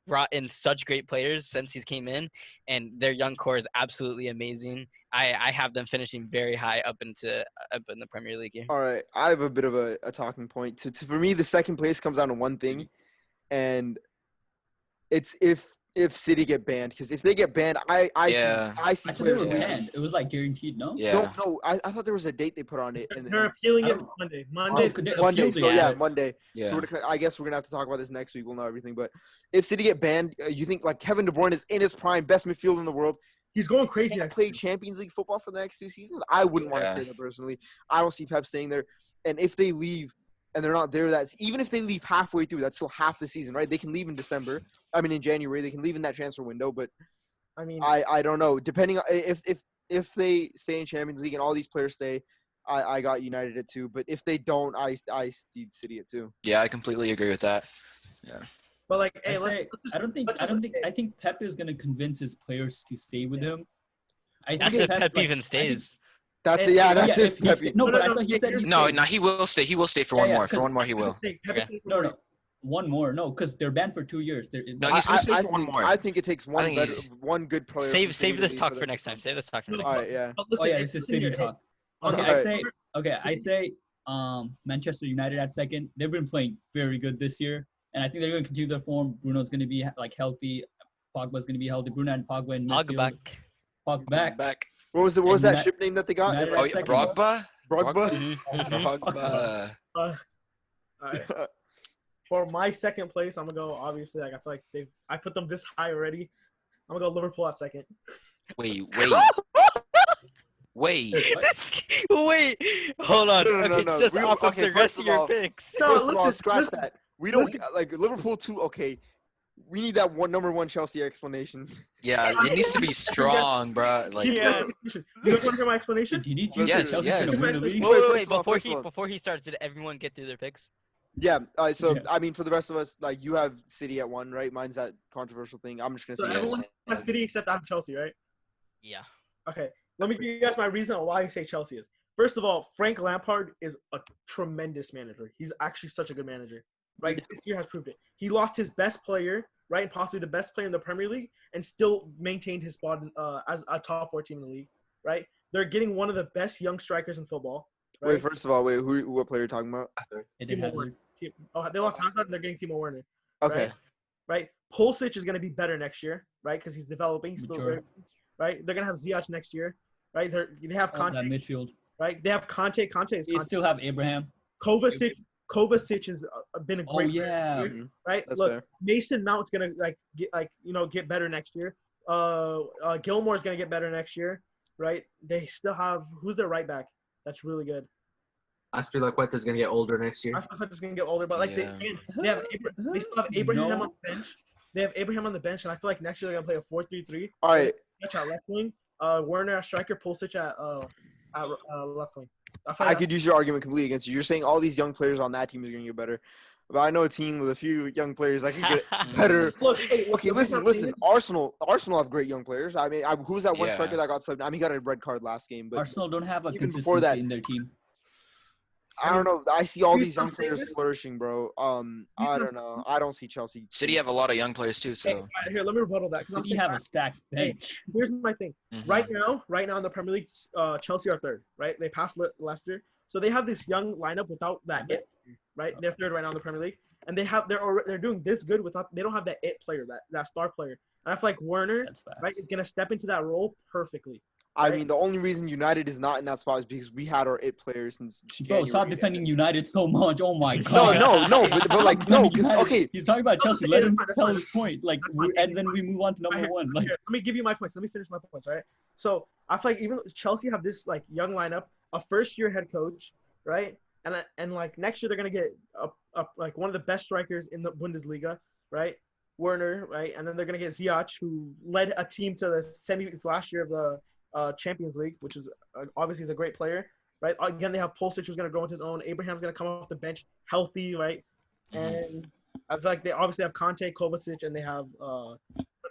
brought in such great players since he's came in, and their young core is absolutely amazing. I have them finishing very high up in the Premier League here. All right. I have a bit of a talking point. For me, the second place comes down to one thing, and it's if City get banned. Because if they get banned, I Yeah. see I thought they players were leaving. banned. It was like guaranteed, no? Yeah. No, I thought there was a date they put on it. And They're appealing I it don't- Monday. Oh, could they Monday. appeal So it? yeah, Monday. Yeah. So I guess we're gonna have to talk about this next week. We'll know everything. But if City get banned, you think like Kevin De Bruyne is in his prime, best midfield in the world, He's going crazy. can't play Champions League football for the next 2 seasons? I wouldn't want to Yeah. stay there personally. I don't see Pep staying there. And if they leave and they're not there, even if they leave halfway through, that's still half the season, right? They can leave in December. I mean, in January, they can leave in that transfer window. But I mean, I don't know. Depending on if they stay in Champions League and all these players stay, I got United at 2. But if they don't, I see City at 2. Yeah, I completely agree with that. but like, I hey, say, I think Pep is gonna convince his players to stay with him. I That's think if Pep like, even stays. That's And- it. Yeah, yeah, that's if he Pep. sta- no, but I thought he said he No, stayed. no, he will stay. He will stay for Yeah, one yeah, more. For 'cause- one more, he will. No, one more. No, because they're banned for 2 years. No, he's supposed to stay for one think, more. I think it takes I think one good player. from Save City to this leave talk them for to next time. come. Save this talk for next All time. right, yeah. Oh yeah, it's a City talk. Okay, Alright. I say Manchester United at second. They've been playing very good this year, and I think they're going to continue their form. Bruno's going to be like healthy. Pogba's going to be healthy. Bruno and Pogba in midfield. Pogba. Pogba back. What was And that United- ship name that they got? United It's Oh, like yeah, second. Brogba? Brogba. Brogba. Alright. For my second place, I'm gonna go. Obviously, like I feel like I put them this high already. I'm gonna go Liverpool at second. Wait. Wait. Wait, hold on. No, Okay, no. just off of Okay, the first rest of of your all- picks. No, First of all, listen, scratch listen. that. We don't listen. like Liverpool 2. Okay, we need that number one Chelsea explanation. Yeah, it needs to be strong, bro. Like, Yeah. You guys want to hear my explanation? Did he Yes, choose Chelsea's yes. gonna win the league? Wait, Wait, first of all, first of all. before he starts, did everyone get through their picks? Yeah. So Yeah. I mean, for the rest of us, like you have City at 1, right? Mine's that controversial thing. I'm just gonna So say Yes. everyone has City except I'm Chelsea, right? Yeah. Okay. Let me give you guys my reason on why I say Chelsea is. First of all, Frank Lampard is a tremendous manager. He's actually such a good manager. Right? This year has proved it. He lost his best player, right? And possibly the best player in the Premier League, and still maintained his spot as a top 4 team in the league. Right? They're getting one of the best young strikers in football. Right? Wait, first of all, what player are you talking about? Eden Timo Hazard. Werner. They lost Hazard, and they're getting Timo Werner. Okay. Right? Pulisic is going to be better next year, right? Because he's developing. He's still Mature. very, right? They're going to have Ziyech next year, right? They have Oh, Conte, that midfield. right? They have Conte. Conte is They Conte. still have Abraham. Kovacic has been a Oh great yeah. player, Mhm. right? That's Look, fair. Mason Mount's gonna get better next year. Gilmore's gonna get better next year, right? They still have who's their right back? That's really good. Aspilicueta's gonna get older next year. I thought just gonna get older, but like Yeah. they still have Abraham No. on the bench. They have Abraham on the bench, and I feel like next year they're gonna play a 4-3-3. All right. Ziyech at left wing, Werner at striker, Pulisic at left wing. feel I like could use your argument completely against you. You're saying all these young players on that team is going to get better. But I know a team with a few young players that could get better. Look, hey, Okay, the listen. reason I'm Arsenal have great young players. I mean, who's that one Yeah. striker that got subbed? I mean, he got a red card last game, but Arsenal don't have a even before consistency that- in their team. I don't know. I see all Dude, these young I'm saying players this- flourishing, bro. I don't know. I don't see Chelsea. City have a lot of young players too, Hey, so. all right, here, let me rebuttal that. 'cause I'm City saying- have a stacked bench. Here's my thing. Mhm. Right now in the Premier League, Chelsea are third. Right, they passed Leicester, so they have this young lineup without that it. Right, they're third right now in the Premier League, and they're doing this good without they don't have that it player, that star player. And I feel like Werner, That's fast. right, is gonna step into that role perfectly. I right? mean, the only reason United is not in that spot is because we had our it players since Bro, January. stop defending United so much. Oh my No, god. no, but like no, because United. okay, He's talking about No, Chelsea. it's Let fine, him it's tell fine. his point. Like, That's fine. and then we move on to Right number here, one. Like, here, let me give you my points. Let me finish my points, right? So I feel like even Chelsea have this like young lineup, a first-year head coach, right? And like next year they're gonna get like one of the best strikers in the Bundesliga, right? Werner, right? And then they're gonna get Ziyech, who led a team to the semis last year of the Champions League, which is obviously is a great player, right? Again, they have Pulisic who's gonna grow into his own. Abraham's gonna come off the bench healthy, right? And I feel like they obviously have Conte, Kovacic, and they have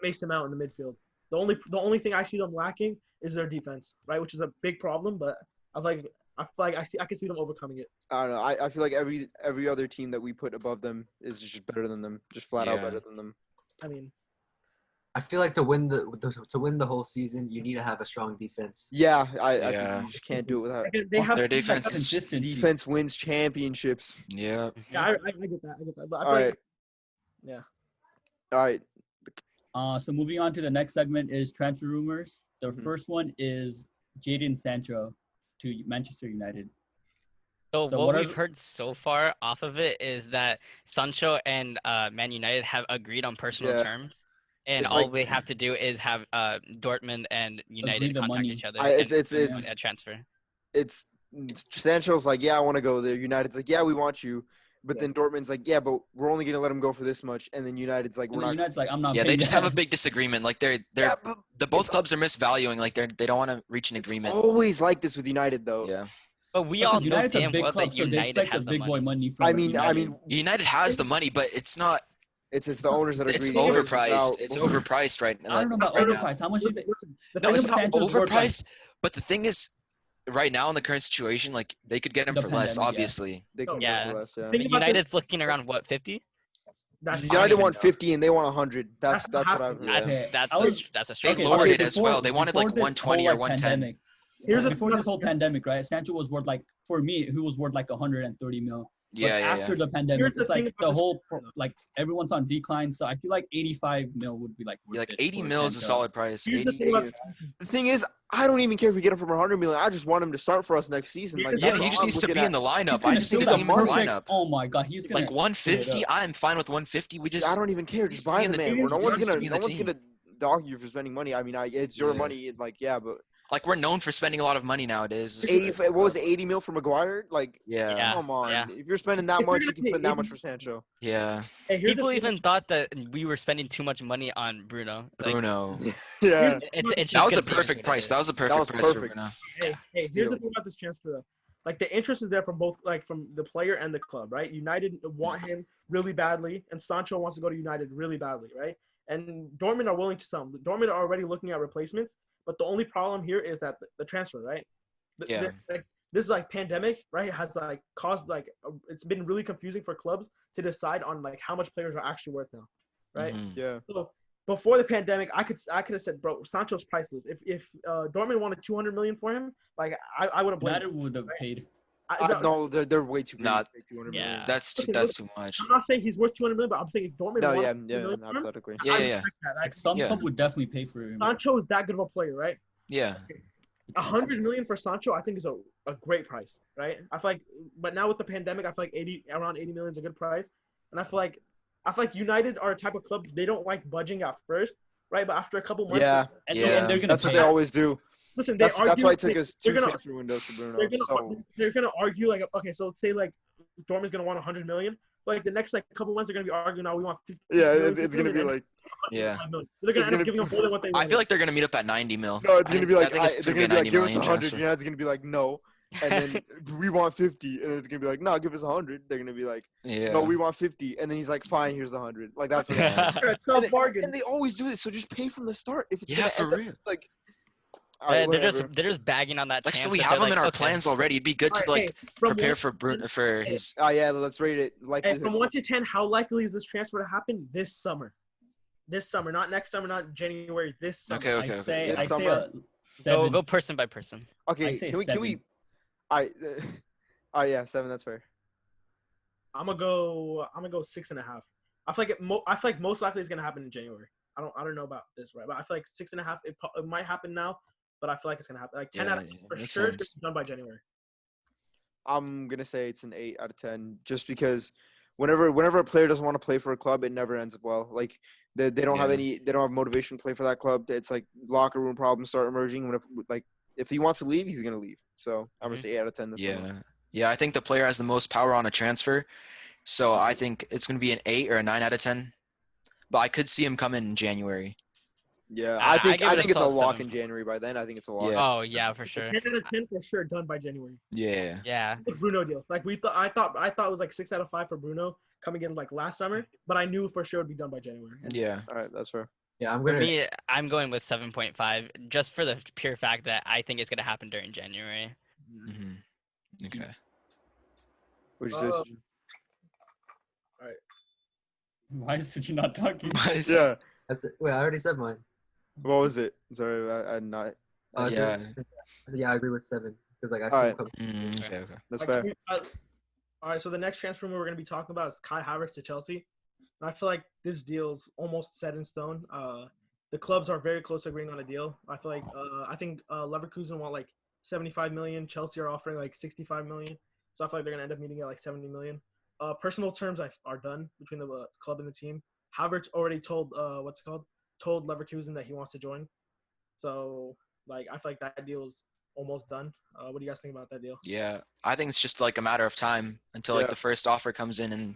Mason Mount in the midfield. The only thing I see them lacking is their defense, right? Which is a big problem, but I feel like I can see them overcoming it. I don't know. I feel like every other team that we put above them is just better than them, just flat out Yeah. better than them. I mean, I feel like to win the whole season, you need to have a strong defense. Yeah, I think Yeah. you just can't do it without. again, they have Their defense is consistency. Defense wins championships. yeah. Yeah, I get that. I get that. But I All feel right, like, yeah. all right. So moving on to the next segment is transfer rumors. The Mhm. first one is Jadon Sancho to Manchester United. So So what what are we've the- heard so far off of it is that Sancho and Man United have agreed on personal Yeah. terms, and It's all like- we have to do is have Dortmund and United the contact money. each other It's and a transfer. it's Sancho's like, yeah, I want to go there. United's like, yeah, we want you. But then Dortmund's like, yeah, but we're only gonna let him go for this much. And then United's like, And we're then not. United's like, I'm not. Yeah, they paying just have a that. big disagreement. Like they're Yeah, but the both clubs are misvaluing. Like they don't want to reach an it's agreement. always like this with United, though. Yeah. But we Because all know United's a damn big well club, that so they United expect has the the big boy money. money from I mean, United. United has the money, but it's not. it's the owners that are It's greedy. overpriced. It's overpriced right now. I don't know about right now. overpriced. How much do you think? Listen, the No, thing it's about not Sancho's worth, like- overpriced. But the thing is, right now in the current situation, like they could get him The for less. pandemic, yeah. Obviously. They can Yeah. go for less. Yeah. Think about this- United's looking around what 50? that's United fine. want 50 and they want 100. That's That's what not I've heard. Yeah. Okay, That's I was- that's a They struggle. lowered okay, it as well. They wanted like before this 120 whole, or 110. pandemic, Here's the before thing this whole pandemic, right? Sancho was worth like, for me, he was worth like 130 mil. But Yeah, yeah, after yeah. the pandemic, Here's the it's like thing the about this whole transfer, like everyone's on decline. So I feel like 85 mil would be like worth Yeah, like it 80 for mil is a Sancho. solid price. Here's the 80. thing about The thing is, I don't even care if we get him for 100 million. I just want him to start for us next season. Like, Yeah, that's he all just I'm needs to looking be in at. the lineup. He's I gonna just need to fill see the him in the perfect- lineup. Oh my god, he's gonna Like 150, up. I'm fine with 150. We just I don't even care. needs Just to be buy in the the man. team. No He one's needs to gonna be in the no one's team. gonna dog you for spending money. I mean, it's your Yeah. money. Like, yeah, but like we're known for spending a lot of money nowadays. 80. What was it? 80 mil for Maguire? Like, Yeah. Yeah. come on. yeah. If you're spending that If you're much, you gonna can pay spend that 80 much for Sancho. Yeah. Hey, here's People the thing even thought that we were spending too much money on Bruno. Like, Bruno. Yeah. it's That just was a gonna be perfect what it price. is. That was a perfect was price perfect. for Bruno. Hey, here's Steal. the thing about this transfer though. Like the interest is there from both, like from the player and the club, right? United want him really badly, and Sancho wants to go to United really badly, right? And Dortmund are willing to sell him. Dortmund are already looking at replacements, but the only problem here is that the transfer, right? Yeah. Like this like pandemic, right? Has like caused like it's been really confusing for clubs to decide on like how much players are actually worth now, right? Mhm. Yeah. So before the pandemic, I could have said, bro, Sancho's priceless. If Dortmund wanted 200 million for him, like I wouldn't blame. United would have paid. No, they're way too greedy Nah. to pay 200 Yeah. million. That's too much. I'm not saying he's worth 200 million, but I'm saying if Dortmund No, wanted yeah, 200 yeah, million for him, hypothetically. Yeah, I yeah, yeah. respect that. Like some Yeah. club would definitely pay for him. Sancho is that good of a player, right? Yeah. 100 million for Sancho, I think is a great price, right? I feel like, but now with the pandemic, I feel like around 80 million is a good price, and I feel like United are a type of club, they don't like budging at first, right? But after a couple months, Yeah. And, Yeah. and they're gonna That's what pay. they always do. listen, they argue. That's why it took us they're 2 gonna- transfer windows for Bruno. They're So gonna argue like, okay, so say like Dortmund's gonna want 100 million, but like the next like couple months they're gonna be arguing, now we want 50 yeah, million, it's gonna be and like Yeah. 105 million. They're gonna It's end up gonna- giving them more than what they I wanted. feel like they're gonna meet up at 90 mil. no, it's gonna be like I think it's they're gonna gonna be be a like, 90 give us million 100. transfer. United's gonna be like, no, and then we want 50, and it's gonna be like, no, give us 100. They're gonna be like, Yeah. no, we want 50, and then he's like, fine, here's 100. Like that's what. Yeah. Yeah, tough bargain. And they always do this, so just pay from the start. If it's Yeah, gonna for end up, real. like, They're whatever. just bagging on that. Like so chance we that have they're them in like, our okay. plans already. It'd be good to Alright, like hey, from prepare one- for Bruno for his. Oh yeah, let's rate it. Like, Hey, from 1 to 10, how likely is this transfer to happen this summer? This summer, not next summer, not January. This summer. Okay, okay, I okay. say This I say summer- a 7. Go person by person. okay, I say can we? 7. I. Oh yeah, 7. That's fair. I'm gonna go 6.5. I feel like most likely it's gonna happen in January. I don't know about this, right? But I feel like 6.5. It might happen now, but I feel like it's gonna happen. Like 10 Yeah, out of yeah, for makes sure, it's sense. done by January. I'm gonna say it's an 8 out of 10, just because whenever a player doesn't want to play for a club, it never ends up well. Like they don't have Yeah. they don't have motivation to play for that club. It's like locker room problems start emerging. Like if he wants to leave, he's gonna leave. So I'm gonna Mhm. say 8 out of 10 this summer. Yeah. Yeah, I think the player has the most power on a transfer. So I think it's going to be an 8 or a 9 out of 10. But I could see him come in January. Yeah, I I give it a think it's a solid lock 7. in January. By then, I think it's a lock. Yeah. Oh yeah, for sure. 10 out of 10 for sure, done by January. Yeah. Yeah. The Bruno deal. Like I thought it was like 6 out of 5 for Bruno coming in like last summer, but I knew for sure it would be done by January. And Yeah. All right, that's fair. Yeah, I'm For gonna. me, I'm going with 7.5, just for the pure fact that I think it's gonna happen during January. hmm Okay. What'd you say? Oh. Sujin? Why is it you not talking? Yeah. Wait, I already said mine. What was it? Sorry, I not. I Yeah. said, yeah, I agree with 7 because like I see Alright. him coming. Okay. That's Like, fair. all right, so the next transfer we're going to be talking about is Kai Havertz to Chelsea. And I feel like this deal's almost set in stone. The clubs are very close to agreeing on a deal. I feel like I think Leverkusen want like 75 million. Chelsea are offering like 65 million. So I feel like they're going to end up meeting at like 70 million. Personal terms are done between the club and the team. Havertz already told told Leverkusen that he wants to join. So like I feel like that deal is almost done. What do you guys think about that deal? Yeah. I think it's just like a matter of time until like Yeah. the first offer comes in, and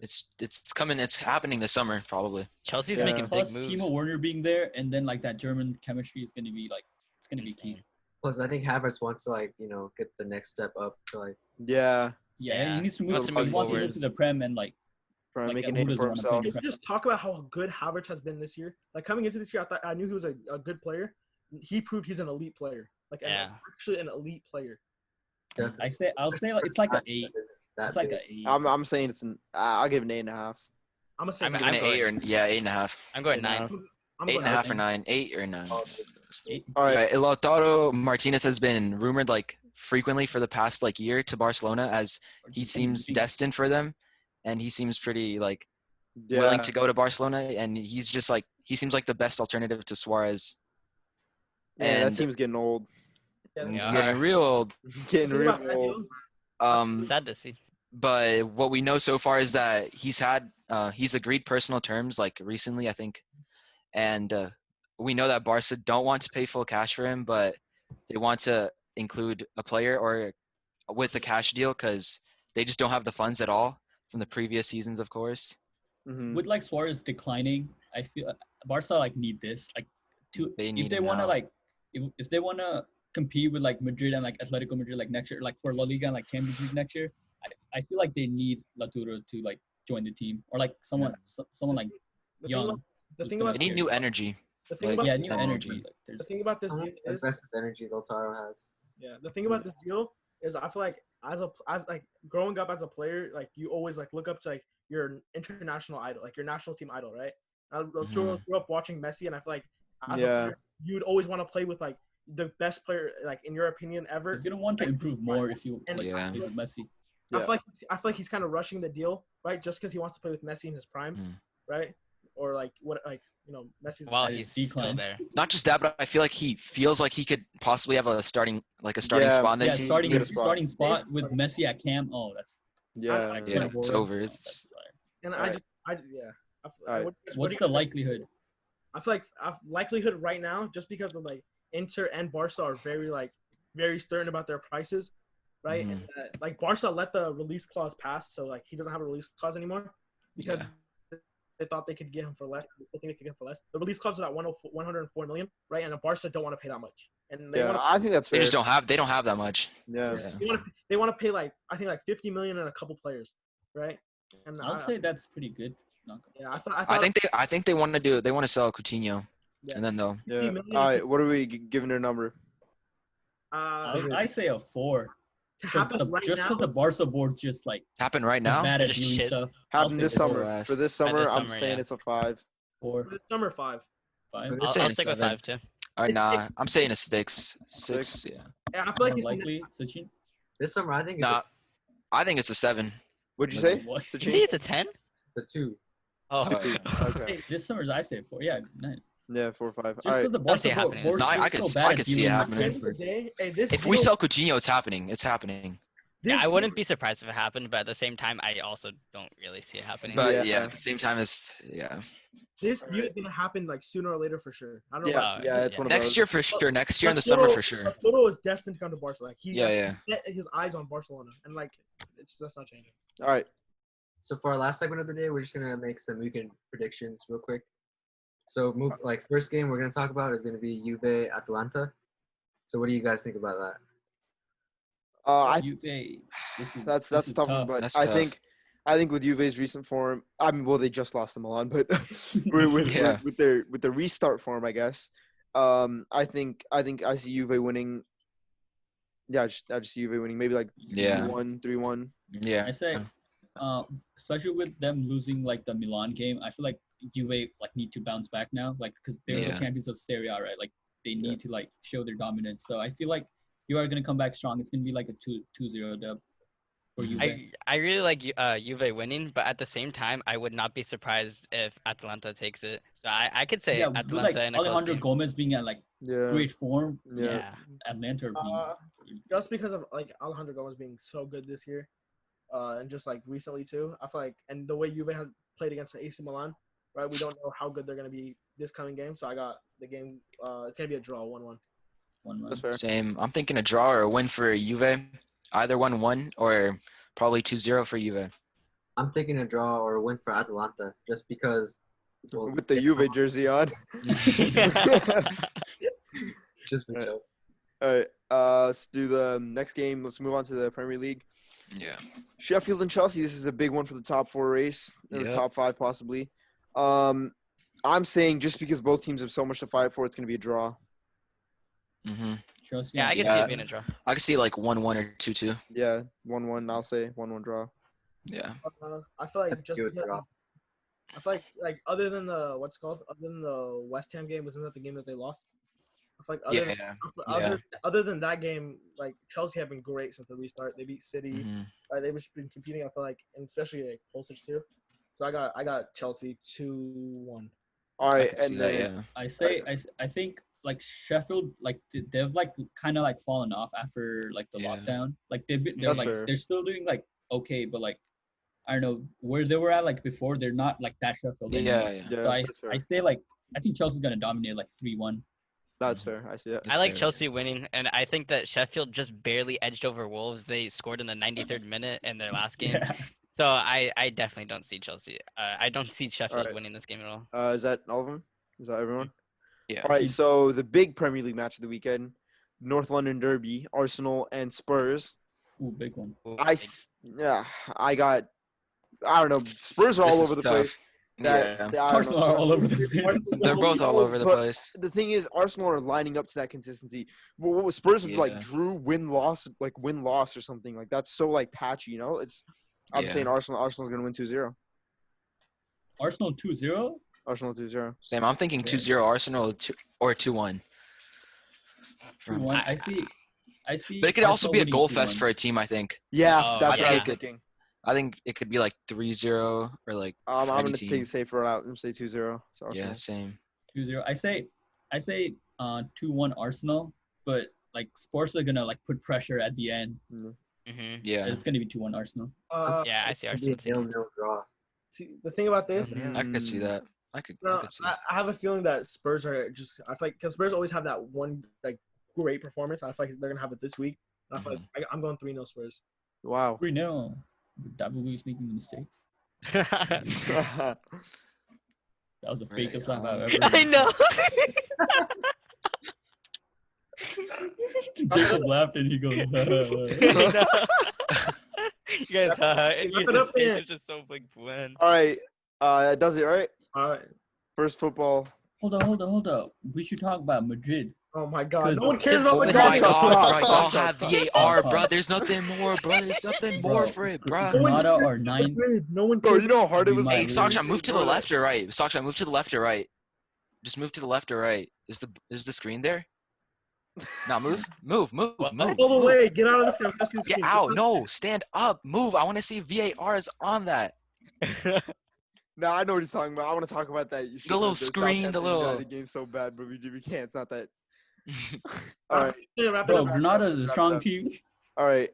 it's coming. It's happening this summer probably. Chelsea's Yeah. making big Plus, moves. Timo Werner being there, and then like that German chemistry is gonna be like it's gonna be key. Insane. Plus, I think Havertz wants to like get the next step up to like. Yeah, Yeah, Yeah. he needs to He move. wants He to move wants to go forward. to the Prem and like trying to make a who name doesn't for wanna play himself. in the Can we just talk about how good Havertz has been this year? Like coming into this year, I knew he was a good player. He proved he's an elite player. Like actually an elite player. I'll say like, it's like an 8. That It's like big. an 8. I'm saying it's an. I'll give it an 8.5. I'm gonna say I'm nine. Giving I'm it 8 or going- 8.5. I'm going 8.5. 9. I'm 8.5 going or 9. 8 or 9. Oh, 8. All right. Lautaro Martinez has been rumored like frequently for the past like year to Barcelona, as he seems destined for them, and he seems pretty like willing to go to Barcelona, and he's just like he seems like the best alternative to Suarez. Man, that And team's getting old. and Yeah. he's getting real old. Getting Think real about that old. deal. Sad to see. But what we know so far is that he's agreed personal terms like recently, I think, and we know that Barca don't want to pay full cash for him, but they want to include a player or with a cash deal because they just don't have the funds at all from the previous seasons, of course. Mhm. With like Suarez declining, I feel Barca like need this like to They if need they him want to now. like if they want to compete with like Madrid and like Atletico Madrid like next year, like for La Liga and like Champions League next year, I feel like they need Lautaro to like join the team or like someone like The thing young. about- The who's thing gonna about They need new energy. the thing like- about yeah this new deal- energy. Like, the there's thing about this How deal much is aggressive energy Lautaro has. the thing about this deal is I feel like as like growing up as a player, like you always like look up to like your international idol, like your national team idol, right? I grew up watching Messi, and I feel like as a Yeah. player, you'd always want to play with like the best player, like in your opinion, ever. he's gonna want to improve more if you And like Yeah. play with Messi. I Yeah. feel like he's kind of rushing the deal, right? Just because he wants to play with Messi in his prime, right? Or like what, like Messi's. While At he's his still decline. there. Not just that, but I feel like he feels like he could possibly have a starting Yeah. spot in the Yeah, team. starting spot with Messi at cam. Oh, that's Yeah. I- Yeah, it's over. Oh, It's that's fire. And Alright. yeah. Alright. What do What's you the guys- likelihood? I feel like likelihood right now, just because of like Inter and Barca are very stern about their prices, right? Mhm. And, like Barca let the release clause pass, so like he doesn't have a release clause anymore because they thought they could get him for less. They still think they could get him for less. The release clause was at 104 million, right? And the Barca don't want to pay that much, and they Yeah, want I think that's they fair. just don't have that much. Yeah. they want to pay like I think like 50 million and a couple players, right? And I'll say that's pretty good. Not gonna yeah, lie. I think they want to sell Coutinho, Yeah. and then they'll 50 Yeah. million All right. What are we giving their number? I say a 4. to happen right Just now. because the Barca board just like happen right now. bad at Just doing shit. stuff. Happened say this four. summer. Ass. For this summer, this I'm summer, saying yeah. it's a 5. 4, For the summer 5. 5. But I'll saying stick with 7. 5 too. Nah, I'm saying a 6. 6, yeah. Yeah, I feel More like he's likely, Sachin. This summer, I think Nah, I think it's a 7. What'd you say? What? You Sachin? think it's a 10? it's a 2. Oh, Okay. This summer's I say 4. Yeah, 9. Yeah, 4-5. All Just right. because the Don't see it Barca happening. board No, is I so could- bad I at could see it dealing with happening. At the end of the transfers. day, hey, this If we deal- sell Coutinho, it's happening. It's happening. this Yeah, I deal- wouldn't be surprised if it happened, but at the same time, I also don't really see it happening. But Yeah. yeah, at the same time, it's This All deal right. is gonna happen like sooner or later for sure. I don't know. Yeah, about yeah, it's yeah. one of next those. year for sure. Next year in the Lautaro- summer for sure. Lautaro is destined to come to Barcelona. Like, he Yeah, set his eyes on Barcelona, and like that's not changing. All right. So for our last segment of the day, we're just gonna make some weekend predictions real quick. So first game we're gonna talk about is gonna be Juve Atalanta. So what do you guys think about that? Juve, this is That's this is tough, one, but That's I tough. think with Juve's recent form, I mean, well, they just lost to Milan, but Yeah. with their restart form, I guess. I think I see Juve winning. Yeah, I just see Juve winning, maybe like Yeah. 2-1, 3-1. Yeah. I say, especially with them losing like the Milan game, I feel like Juve like need to bounce back now, like because they're Yeah. the champions of Serie A, right? Like they Yeah. need to like show their dominance. So I feel like you are gonna come back strong. It's gonna be like a 2-0 dub for Mhm. Juve. I really like Juve winning, but at the same time, I would not be surprised if Atalanta takes it. So I could say Yeah, with Atalanta like in a close Alejandro game. Gomez being at like Yeah. great form, Yeah. Atlanta are being Just because of like Alejandro Gomez being so good this year, and just like recently too, I feel like, and the way Juve has played against the AC Milan, right? We don't know how good they're gonna be this coming game, so I got the game. It's gonna be a draw, 1-1. 1-1. That's fair. Same. I'm thinking a draw or a win for Juve. Either 1-1 or probably 2-0 for Juve. I'm thinking a draw or a win for Atalanta, just because. well, With the Juve jersey on. just for Right. joke. All right. Let's do the next game. Let's move on to the Premier League. Yeah. Sheffield and Chelsea. This is a big one for the top 4 race, or Yep. top 5 possibly. I'm saying just because both teams have so much to fight for, it's going to be a draw. Mm-hmm. Chelsea. Yeah, I and could see Yeah. it being a draw. I could see like 1-1 or 2-2. Yeah, 1-1. I'll say 1-1 draw. Yeah. I feel like I'd just do a because, draw. I feel like other than the other than the West Ham game, wasn't that the game that they lost? I feel like other than that game, like Chelsea have been great since the restart. They beat City. Mhm. They've just been competing. I feel like, and especially like Pulisic too. So I got Chelsea 2-1. All I right, could see and that, then yeah. I think like Sheffield, like they've like kind of like fallen off after like the Yeah. lockdown. Like they're That's like fair. they're still doing like okay, but like I don't know where they were at like before. They're not like that Sheffield anymore. Yeah, yeah. yeah, So that's fair. I say like I think Chelsea's gonna dominate like 3-1. That's fair. I see that. That's I like fair. Chelsea winning, and I think that Sheffield just barely edged over Wolves. They scored in the 93rd minute in their last game. Yeah. So I definitely don't see Chelsea. I don't see Sheffield Alright. winning this game at all. Is that all of them? Is that everyone? Yeah. All right. So the big Premier League match of the weekend, North London Derby, Arsenal and Spurs. Ooh, big one. I don't know. Spurs are all This over is the tough. place. Yeah. I don't know, Arsenal are all Spurs- over the place. They're both all over the But place. The thing is, Arsenal are lining up to that consistency. Well, what was Spurs have, like Yeah. drew, win, loss, like win, loss or something like that's so like patchy, you know? I'm Yeah. saying Arsenal's gonna win 2-0. Arsenal 2-0. Arsenal 2-0. Same. I'm thinking 2-0 Arsenal or 2-1. 2-1. I see. But it could also Arsenal be a winning goal fest 2-1. for a team, I think. Yeah, Oh, that's what I was yeah. thinking. I think it could be like 3-0 or like I'm for any gonna team. take safe route out and say 2-0. So Arsenal. Yeah, same. 2-0. I say 2-1 Arsenal, but like Spurs are gonna like put pressure at the end. Hmm Yeah. It's gonna be 2-1 Arsenal. Yeah, I see It'd be Arsenal a taking it. 0-0 draw. See, the thing about this, I could see that. I could see I it. have a feeling that Spurs are just. I feel like because Spurs always have that one like great performance. I feel like they're gonna have it this week. And I feel like I'm going 3-0 Spurs. Wow. 3-0. David Luiz making the mistakes. That's That was the Right, fakest laugh I've ever I heard. know. Jacob laughed and he goes, I know. You guys, and Wrap it his up face then. is just so like bland. All right. That does it, right? All right. First football. hold on. We should talk about Madrid. Oh my God! 'Cause- No one cares about Oh the my Stop, Madrid. stop, God, stop, bro. stop, Y'all stop, have stop. VAR, Stop. bro. There's nothing more, bro. There's nothing more Bro, for it, bro. Granada are 9. No one Bro, cares. you know how hard it We was. might Hey, lose. Sakshan, move to the left or right. Sakshan, move to the left or right. Just move to the left or right. Is the screen there? Now move. All the way. Get out of this game. Get out. No, stand up. Move. I want to see VARs on that. No, I know what he's talking about. I want to talk about that. You should little have screen, the Southampton little- United game so bad, but we can't. It's not that. All right. Yeah, wrap it Bro, up. Granada is a Wrap it strong up. team. All right.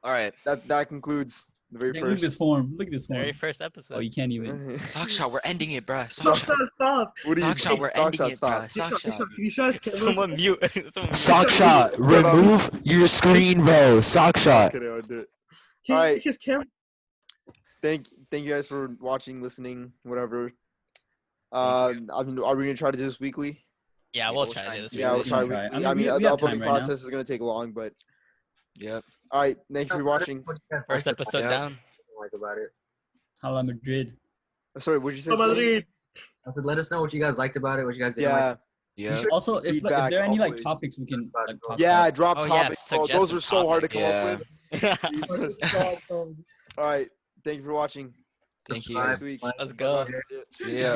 All right. That concludes the very Look at this first. form. Look at this Very form. first episode. Oh, you can't even. Sock shot. We're ending it, bruh. Stop, Sock shot. stop. What do you Sock shot. We're Sock ending shot, it, stop. bruh. Sock shot. Can you show us? Someone mute. Someone Sock mute. shot. Remove your screen, bro. Sock shot. Okay, I'll do it. Can All you right. make his camera? Thank you guys for watching, listening, whatever. Are we gonna try to do this weekly? Yeah, Yeah, we'll we'll try try to do and this. do Yeah, it. we'll try. try. I mean, we the have uploading time right now. process is gonna take long, but Yep. all right. Thank you for watching. What you guys First liked episode Yeah. down. about it. Hala Madrid. Sorry, what did you say? Real Sam? Madrid. I said, let us know what you guys liked about it, what you guys didn't like. Yeah, Yep. Also, if Feedback there are any like always. topics we can like talk yeah. about. Drop Oh, yeah, topics. bro. Those are so hard to come Yeah. up with. Jesus. All right. Thank you for watching. Thank you. Bye. Next week. Bye. Let's go. Bye-bye. See ya. See ya.